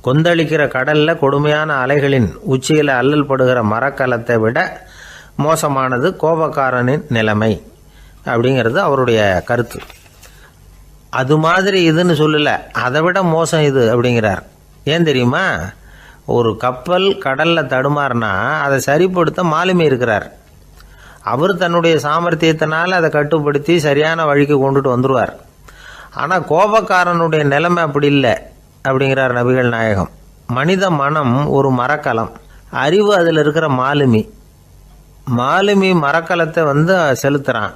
கொந்தளிக்கிற கடல்ல கொடுமையான அலைகளின் உச்சியில் அல்லல் படுகிற மரக்கலத்தை விட மோசமானது கோபக்காரனின் நிலைமை அப்படிங்கிறது அவருடைய கருத்து. அது மாதிரி இதுன்னு சொல்லல, அதை விட மோசம் இது அப்படிங்கிறார். ஏன் தெரியுமா? ஒரு கப்பல் கடல்ல தடுமாறினா அதை சரிப்படுத்த மாலுமி இருக்கிறார். அவர் தன்னுடைய சாமர்த்தியத்தினால அதை கட்டுப்படுத்தி சரியான வழிக்கு கொண்டுட்டு வந்துடுவார். ஆனால் கோபக்காரனுடைய நிலைமை அப்படி இல்லை அப்படிங்கிறார் நபிகள் நாயகம். மனித மனம் ஒரு மரக்கலம், அறிவு அதில் இருக்கிற மாலுமி. மாலுமி மரக்கலத்தை செலுத்துறான்,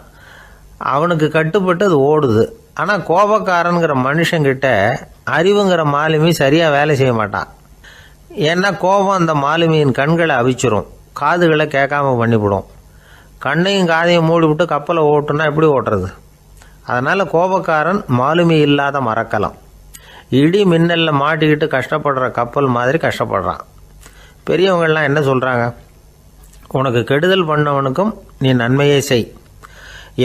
அவனுக்கு கட்டுப்பட்டு அது ஓடுது. ஆனால் கோபக்காரனுங்கிற மனுஷங்கிட்ட அறிவுங்கிற மாலுமி சரியாக வேலை செய்ய மாட்டான். ஏன்னா கோபம் அந்த மாலுமியின் கண்களை அவிச்சிரும், காதுகளை கேட்காம பண்ணிவிடும். கண்ணையும் காதையும் மூடிவிட்டு கப்பலை ஓட்டுனா எப்படி ஓட்டுறது? அதனால் கோபக்காரன் மாலுமி இல்லாத மரக்கலம். இடி மின்னலில் மாட்டிக்கிட்டு கஷ்டப்படுற கப்பல் மாதிரி கஷ்டப்படுறான். பெரியவங்கள்லாம் என்ன சொல்கிறாங்க? உனக்கு கெடுதல் பண்ணவனுக்கும் நீ நன்மையை செய்,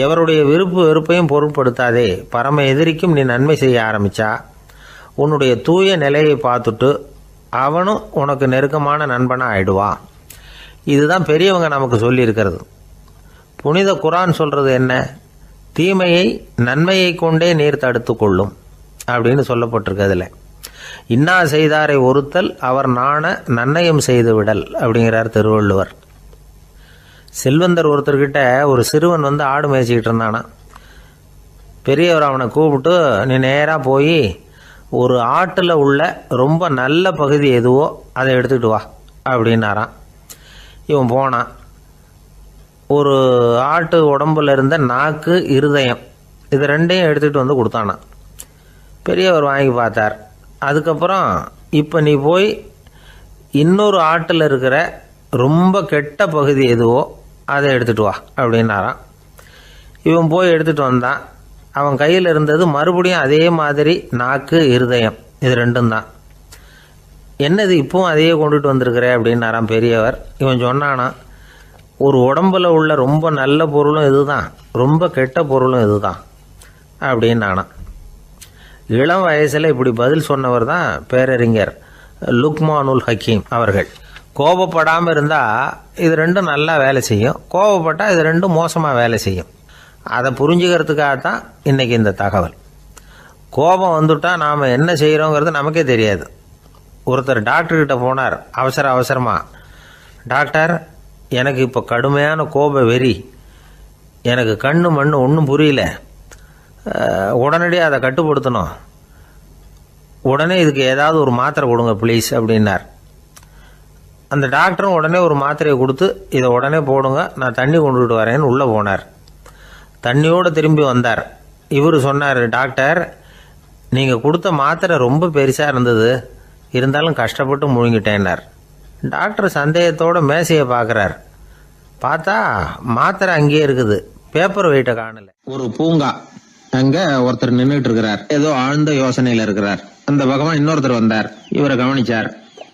எவருடைய விருப்பு வெறுப்பையும் பொருட்படுத்தாதே, பரம எதிரிக்கும் நீ நன்மை செய்ய ஆரம்பித்தா உன்னுடைய தூய நிலையை பார்த்துட்டு அவனும் உனக்கு நெருக்கமான நண்பனாக ஆயிடுவான். இதுதான் பெரியவங்க நமக்கு சொல்லியிருக்கிறது. புனித குரான் சொல்கிறது என்ன? தீமையை நன்மையை கொண்டே நீர் தடுத்து கொள்ளும் அப்படின்னு சொல்லப்பட்டிருக்கு. அதில் இன்னா செய்தாரை ஒருத்தல் அவர் நாண நன்னயம் செய்து விடல் அப்படிங்கிறார் திருவள்ளுவர். செல்வந்தர் ஒருத்தர்கிட்ட ஒரு சிறுவன் ஆடு மேய்ச்சிக்கிட்டு இருந்தானா. பெரியவர் அவனை கூப்பிட்டு, நீ நேராக போய் ஒரு ஆட்டில் உள்ள ரொம்ப நல்ல பகுதி எதுவோ அதை எடுத்துக்கிட்டு வா அப்படின்னாரான். இவன் போனான். ஒரு ஆட்டு உடம்புல இருந்த நாக்கு, இருதயம், இது ரெண்டையும் எடுத்துகிட்டு கொடுத்தானான். பெரியவர் வாங்கி பார்த்தார். அதுக்கப்புறம் இப்போ நீ போய் இன்னொரு ஆட்டில் இருக்கிற ரொம்ப கெட்ட பகுதி எதுவோ அதை எடுத்துகிட்டு வா அப்படின்னாரான். இவன் போய் எடுத்துகிட்டு வந்தான். அவன் கையில் இருந்தது மறுபடியும் அதே மாதிரி நாக்கு, இருதயம், இது ரெண்டும் தான். என்னது இப்பவும் அதையே கொண்டுட்டு வந்திருக்கிற அப்படின்னாரான் பெரியவர். இவன் சொன்னானா, ஒரு உடம்புல உள்ள ரொம்ப நல்ல பொருளும் இதுதான், ரொம்ப கெட்ட பொருளும் இதுதான் அப்படின்னானா. இளம் வயசில் இப்படி பதில் சொன்னவர் தான் பேரறிஞர் லுக்மானுல் ஹக்கீம் அவர்கள். கோபப்படாமல் இருந்தால் இது ரெண்டும் நல்லா வேலை செய்யும், கோபப்பட்டால் இது ரெண்டும் மோசமாக வேலை செய்யும். அதை புரிஞ்சுக்கிறதுக்காகத்தான் இன்றைக்கி இந்த தகவல். கோபம் வந்துட்டால் நாம் என்ன செய்கிறோங்கிறது நமக்கே தெரியாது. ஒருத்தர் டாக்டர்கிட்ட போனார் அவசரமாக. டாக்டர், எனக்கு இப்போ கடுமையான கோப வெறி, எனக்கு கண்ணு மண்ணு ஒன்றும் புரியல, உடனடியாக அதை கட்டுப்படுத்தணும், உடனே இதுக்கு ஏதாவது ஒரு மாத்திரை கொடுங்க ப்ளீஸ் அப்படின்னார். அந்த டாக்டரும் உடனே ஒரு மாத்திரையை கொடுத்து இதை உடனே போடுங்க, நான் தண்ணி கொண்டுகிட்டு வரேன்னு உள்ளே போனார். தண்ணியோடு திரும்பி வந்தார். இவர் சொன்னார், டாக்டர் நீங்கள் கொடுத்த மாத்திரை ரொம்ப பெருசாக இருந்தது, இருந்தாலும் கஷ்டப்பட்டு முழுங்கிட்டேன்னார். டாக்டர் சந்தேகத்தோட மேசையை பார்க்குறார். பார்த்தா மாத்திரை அங்கேயே இருக்குது, பேப்பர் வெயிட்டை காணல. ஒரு பூங்கா, அங்க ஒருத்தர் நின்றுட்டு இருக்கிறார். ஏதோ ஆழ்ந்த யோசனையில இருக்கிறார். அந்த பக்கமா இன்னொருத்தர் வந்தார். இவரை கவனிச்சார்.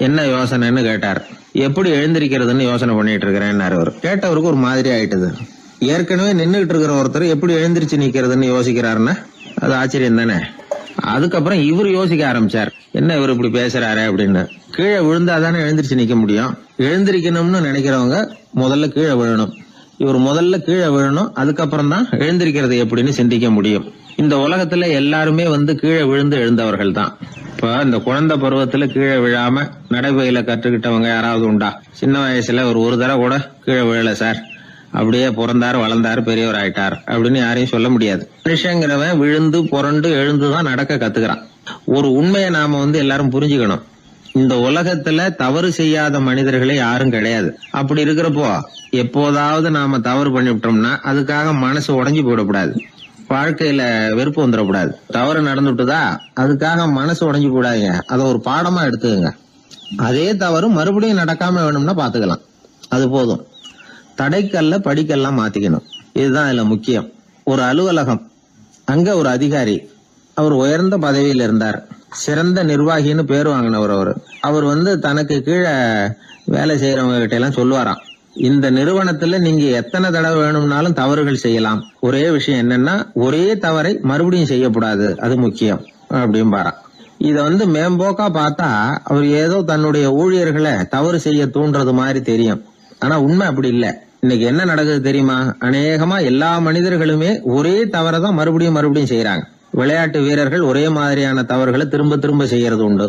என்ன யோசனைன்னு கேட்டார். எப்படி எழுந்திருக்கிறதுன்னு யோசனை பண்ணிட்டு இருக்கிறேன்னாரு. அவர் கேட்டவருக்கு ஒரு மாதிரி ஆயிட்டது. ஏற்கனவே நின்றுட்டு இருக்கிற ஒருத்தர் எப்படி எழுந்திருச்சு நிக்கிறதுன்னு யோசிக்கிறாருன்னா அது ஆச்சரியம் தானே. அதுக்கப்புறம் இவர் யோசிக்க ஆரம்பிச்சார், என்ன இவர் இப்படி பேசுறாரு அப்படின்னு. கீழே விழுந்தாதானே எழுந்திருச்சு நிக்க முடியும். எழுந்திருக்கணும்னு நினைக்கிறவங்க முதல்ல கீழே விழணும். இவர் முதல்ல கீழே விழணும், அதுக்கப்புறம் தான் எழுந்திருக்கிறது எப்படின்னு சிந்திக்க முடியும். இந்த உலகத்துல எல்லாருமே கீழே விழுந்து எழுந்தவர்கள் தான். இப்ப இந்த குழந்தை பருவத்துல கீழே விழாம நடைபயில கற்றுக்கிட்டவங்க யாராவது உண்டா? சின்ன வயசுல ஒரு தடவை கூட கீழே விழல சார், அப்படியே பிறந்தாரு வளர்ந்தாரு பெரியவர் ஆயிட்டார் அப்படின்னு யாரையும் சொல்ல முடியாது. மனுஷங்கிறவன் விழுந்து புரண்டு எழுந்துதான் நடக்க கத்துக்கிறான். ஒரு உண்மையை நாம எல்லாரும் புரிஞ்சுக்கணும். இந்த உலகத்துல தவறு செய்யாத மனிதர்களே யாரும் கிடையாது. அப்படி இருக்கிறப்போ எப்போதாவது நாம தவறு பண்ணிவிட்டோம்னா அதுக்காக மனசு உடைஞ்சு போயிடக்கூடாது. வாழ்க்கையில வெறுப்பு வந்துடக்கூடாது. தவறு நடந்துட்டுதா அதுக்காக மனசு உடைஞ்சு போடாதீங்க, அதை ஒரு பாடமா எடுத்துக்கங்க. அதே தவறு மறுபடியும் நடக்காம வேணும்னா பாத்துக்கலாம், அது போதும். தடைக்கல்ல படிக்கல்லாம் மாத்திக்கணும், இதுதான் இதுல முக்கியம். ஒரு அலுவலகம், அங்க ஒரு அதிகாரி, அவர் உயர்ந்த பதவியில் இருந்தார். சிறந்த நிர்வாகின்னு பேர் வாங்கினவர். அவர் தனக்கு கீழே வேலை செய்யறவங்க கிட்ட எல்லாம் சொல்லுவாராம், இந்த நிறுவனத்துல நீங்க எத்தனை தடவை வேணும்னாலும் தவறுகள் செய்யலாம், ஒரே விஷயம் என்னன்னா ஒரே தவறை மறுபடியும் செய்யக்கூடாது, அது முக்கியம் அப்படின்னு பாராம். இத மேம்போக்கா பார்த்தா அவர் ஏதோ தன்னுடைய ஊழியர்களை தவறு செய்ய தூண்டுறது மாதிரி தெரியும். ஆனா உண்மை அப்படி இல்ல. இன்னைக்கு என்ன நடக்குது தெரியுமா? அநேகமா எல்லா மனிதர்களுமே ஒரே தவறை தான் மறுபடியும் செய்யறாங்க. விளையாட்டு வீரர்கள் ஒரே மாதிரியான தவறுகளை திரும்ப திரும்ப செய்யறது உண்டு.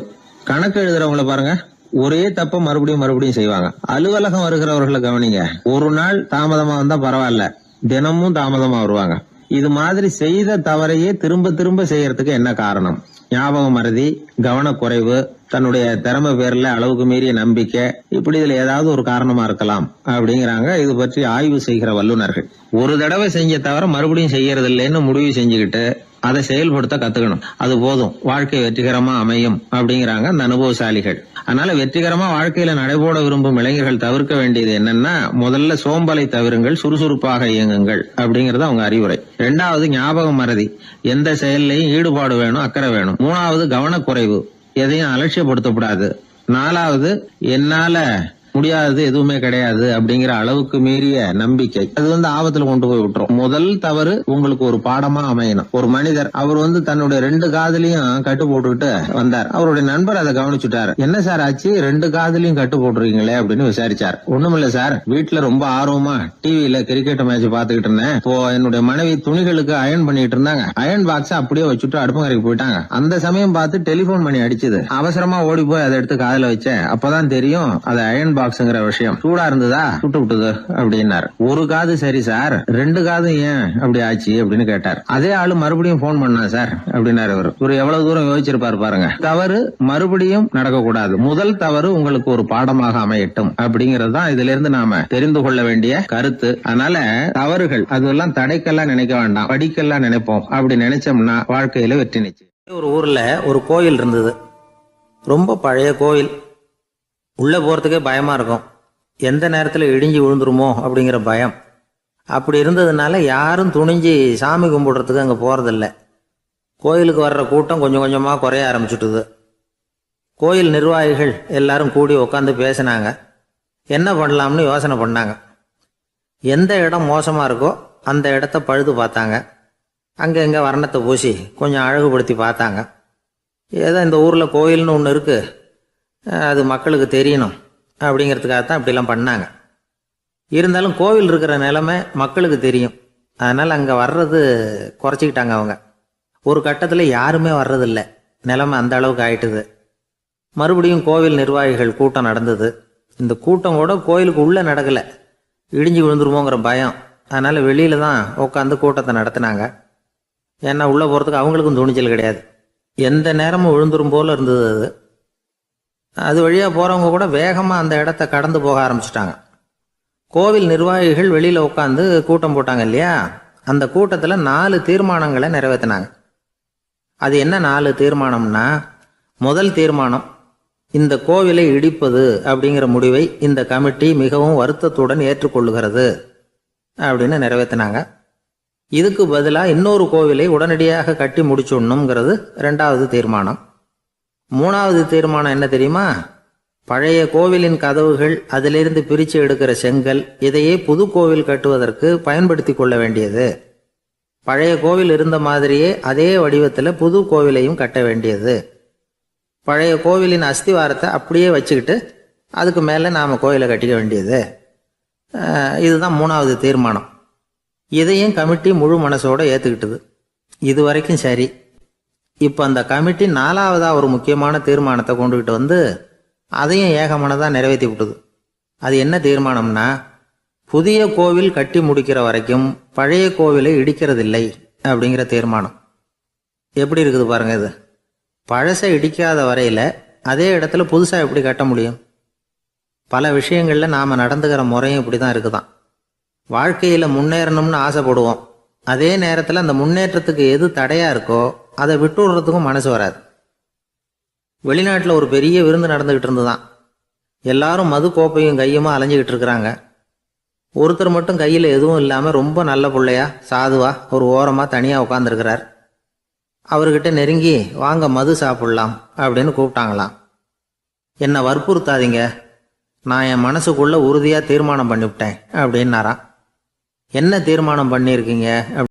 கணக்கு எழுதுறவங்களை பாருங்க, ஒரே தப்ப மறுபடியும் செய்வாங்க. அலுவலகம் வருகிறவர்களை கவனிங்க, ஒரு நாள் தாமதமா வந்தா பரவாயில்ல, தினமும் தாமதமா வருவாங்க. இது மாதிரி செய்த தவறையே திரும்ப செய்யறதுக்கு என்ன காரணம்? ஞாபக மறதி, கவனக்குறைவு, தன்னுடைய திறமை பேர்ல அளவுக்கு மீறிய நம்பிக்கை, இப்படி இதுல ஏதாவது ஒரு காரணமா இருக்கலாம் அப்படிங்கிறாங்க இது பற்றி ஆய்வு செய்கிற வல்லுநர்கள். ஒரு தடவை செஞ்ச தவிர மறுபடியும் செய்யறது இல்லைன்னு முடிவு செஞ்சுக்கிட்டு அதை செயல்படுத்த கத்துக்கணும், அது போதும், வாழ்க்கை வெற்றிகரமா அமையும் அப்படிங்கிறாங்க அந்த அனுபவசாலிகள். அதனால வெற்றிகரமா வாழ்க்கையில நடைபோட விரும்பும் இளைஞர்கள் தவிர்க்க வேண்டியது என்னன்னா, முதல்ல சோம்பலை தவிருங்கள், சுறுசுறுப்பாக இயங்குங்கள் அப்படிங்கறது அவங்க அறிவுரை. 2வது ஞாபக மறதி, எந்த செயல்லையும் ஈடுபாடு வேணும், அக்கறை வேணும். 3வது கவனக்குறைவு, எதையும் அலட்சியப்படுத்தக்கூடாது. 4வது என்னால முடியாதது எதுவுமே கிடையாது அப்படிங்கிற அளவுக்கு மீறிய நம்பிக்கை, அது ஆபத்துல கொண்டு போய் விட்டுரும். முதல் தவறு உங்களுக்கு ஒரு பாடமா அமையணும். ஒரு மனிதர் அவர் தன்னுடைய 2 காதுலயும் கட்டு போட்டுக்கிட்டு வந்தார். அவருடைய நண்பர் அதை கவனிச்சுட்டாரு. என்ன சார் ஆச்சு, 2 காதுலயும் கட்டு போட்டுருக்கீங்களே அப்படின்னு விசாரிச்சார். ஒண்ணுமில்ல சார், வீட்டுல ரொம்ப ஆர்வமா டிவியில கிரிக்கெட் மேட்ச் பாத்துக்கிட்டு இருந்தேன். இப்போ என்னுடைய மனைவி துணிகளுக்கு அயன் பண்ணிட்டு இருந்தாங்க. அயன் பாக்ஸ் அப்படியே வச்சுட்டு அடுப்பங்கரைக்கு போயிட்டாங்க. அந்த சமயம் பார்த்து டெலிபோன் பண்ணி அடிச்சது. அவசரமா ஓடி போய் அதை எடுத்து காதுல வச்சேன். அப்பதான் தெரியும் அது அயன் பாக்ஸ்ங்கிற விஷயம். சூடா இருந்ததா, சுட்டு விட்டது அப்படின்னாரு. ஒரு காது சரி சார், 2 காது ஏன் அப்படி ஆச்சு அப்படின்னு கேட்டார். அதே ஆளு மறுபடியும் போன் பண்ணா சார் அப்படின்னாரு. இவர் எவ்வளவு தூரம் யோசிச்சிருப்பாரு பாருங்க. தவறு மறுபடியும் நடக்கக்கூடாது, முதல் தவறு உங்களுக்கு ஒரு பாடமாக அமையட்டும் அப்படிங்கறது தான் இதுல இருந்து நாம தெரிந்து கொள்ள வேண்டிய கருத்து. அதனால தவறுகள் அதெல்லாம் தடைக்கெல்லாம் நினைக்க வேண்டாம், படிக்கெல்லாம் நினைப்போம். அப்படி நினைச்சோம்னா வாழ்க்கையில வெற்றி நிச்சயம். ஒரு ஊர்ல ஒரு கோயில் இருந்தது, ரொம்ப பழைய கோயில். உள்ளே போகிறதுக்கே பயமாக இருக்கும், எந்த நேரத்தில் இடிஞ்சு விழுந்துருமோ அப்படிங்கிற பயம். அப்படி இருந்ததுனால யாரும் துணிஞ்சு சாமி கும்பிடுறதுக்கு அங்கே போகிறதில்ல. கோயிலுக்கு வர்ற கூட்டம் கொஞ்சம் கொஞ்சமாக குறைய ஆரம்பிச்சுட்டுது. கோயில் நிர்வாகிகள் எல்லாரும் கூடி உட்காந்து பேசினாங்க. என்ன பண்ணலாம்னு யோசனை பண்ணாங்க. எந்த இடம் மோசமாக இருக்கோ அந்த இடத்த பழுது பார்த்தாங்க. அங்கே இங்கே வர்ணத்தை பூசி கொஞ்சம் அழகுபடுத்தி பார்த்தாங்க. ஏதோ இந்த ஊரில் கோயில்னு ஒன்று இருக்குது, அது மக்களுக்கு தெரியணும் அப்படிங்கிறதுக்காகத்தான் இப்படிலாம் பண்ணாங்க. இருந்தாலும் கோவில் இருக்கிற நிலைமை மக்களுக்கு தெரியும், அதனால் அங்கே வர்றது குறைச்சிக்கிட்டாங்க அவங்க. ஒரு கட்டத்தில் யாருமே வர்றதில்லை, நிலைமை அந்த அளவுக்கு ஆயிட்டுது. மறுபடியும் கோவில் நிர்வாகிகள் கூட்டம் நடந்தது. இந்த கூட்டம் கூட கோயிலுக்கு உள்ளே நடக்கலை, இடிஞ்சு விழுந்துருமோங்கிற பயம். அதனால் வெளியில தான் உட்காந்து கூட்டத்தை நடத்தினாங்க. ஏன்னா உள்ளே போகிறதுக்கு அவங்களுக்கும் துணிச்சல் கிடையாது. எந்த நேரமும் விழுந்துரும் போல இருந்தது அது. அது வழியாக போகிறவங்க கூட வேகமாக அந்த இடத்த கடந்து போக ஆரம்பிச்சிட்டாங்க. கோவில் நிர்வாகிகள் வெளியில் உட்காந்து கூட்டம் போட்டாங்க இல்லையா, அந்த கூட்டத்தில் 4 தீர்மானங்களை நிறைவேற்றினாங்க. அது என்ன 4 தீர்மானம்னா, முதல் தீர்மானம், இந்த கோவிலை இடிப்பது அப்படிங்கிற முடிவை இந்த கமிட்டி மிகவும் வருத்தத்துடன் ஏற்றுக்கொள்ளுகிறது அப்படின்னு நிறைவேற்றினாங்க. இதுக்கு பதிலாக இன்னொரு கோவிலை உடனடியாக கட்டி முடிச்சுடணுங்கிறது 2வது தீர்மானம். 3வது தீர்மானம் என்ன தெரியுமா? பழைய கோவிலின் கதவுகள், அதிலிருந்து பிரித்து எடுக்கிற செங்கல், இதையே புது கோவில் கட்டுவதற்கு பயன்படுத்தி கொள்ள வேண்டியது. பழைய கோவில் இருந்த மாதிரியே அதே வடிவத்தில் புது கோவிலையும் கட்ட வேண்டியது. பழைய கோவிலின் அஸ்திவாரத்தை அப்படியே வச்சுக்கிட்டு அதுக்கு மேலே நாம் கோவிலை கட்டிக்க வேண்டியது. இதுதான் 3வது தீர்மானம். இதையும் கமிட்டி முழு மனசோடு ஏற்றுக்கிட்டது. இது வரைக்கும் சரி. இப்போ அந்த கமிட்டி 4வதாக ஒரு முக்கியமான தீர்மானத்தை கொண்டுகிட்டு வந்து அதையும் ஏகமனதாக நிறைவேற்றி விட்டது. அது என்ன தீர்மானம்னா, புதிய கோவில் கட்டி முடிக்கிற வரைக்கும் பழைய கோவிலை இடிக்கிறதில்லை அப்படிங்கிற தீர்மானம். எப்படி இருக்குது பாருங்க இது. பழசை இடிக்காத வரையில் அதே இடத்துல புதுசாக எப்படி கட்ட முடியும்? பல விஷயங்களில் நாம் நடந்துக்கிற முறையும் இப்படி தான் இருக்குதான். வாழ்க்கையில் முன்னேறணும்னு ஆசைப்படுவோம். அதே நேரத்தில் அந்த முன்னேற்றத்துக்கு எது தடையாக இருக்கோ அதை விட்டு விடுறதுக்கும் மனசு வராது. வெளிநாட்டில் ஒரு பெரிய விருந்து நடந்துக்கிட்டு இருந்துதான். எல்லாரும் மது கோப்பையும் கையுமா அலைஞ்சிக்கிட்டு இருக்கிறாங்க. ஒருத்தர் மட்டும் கையில் எதுவும் இல்லாமல் ரொம்ப நல்ல பிள்ளையா சாதுவா ஒரு ஓரமாக தனியாக உட்காந்துருக்கிறார். அவர்கிட்ட நெருங்கி வாங்க மது சாப்பிடலாம் அப்படின்னு கூப்பிட்டாங்களாம். என்னை வற்புறுத்தாதீங்க, நான் என் மனசுக்குள்ளே உறுதியாக தீர்மானம் பண்ணிவிட்டேன் அப்படின்னாராம். என்ன தீர்மானம் பண்ணியிருக்கீங்க?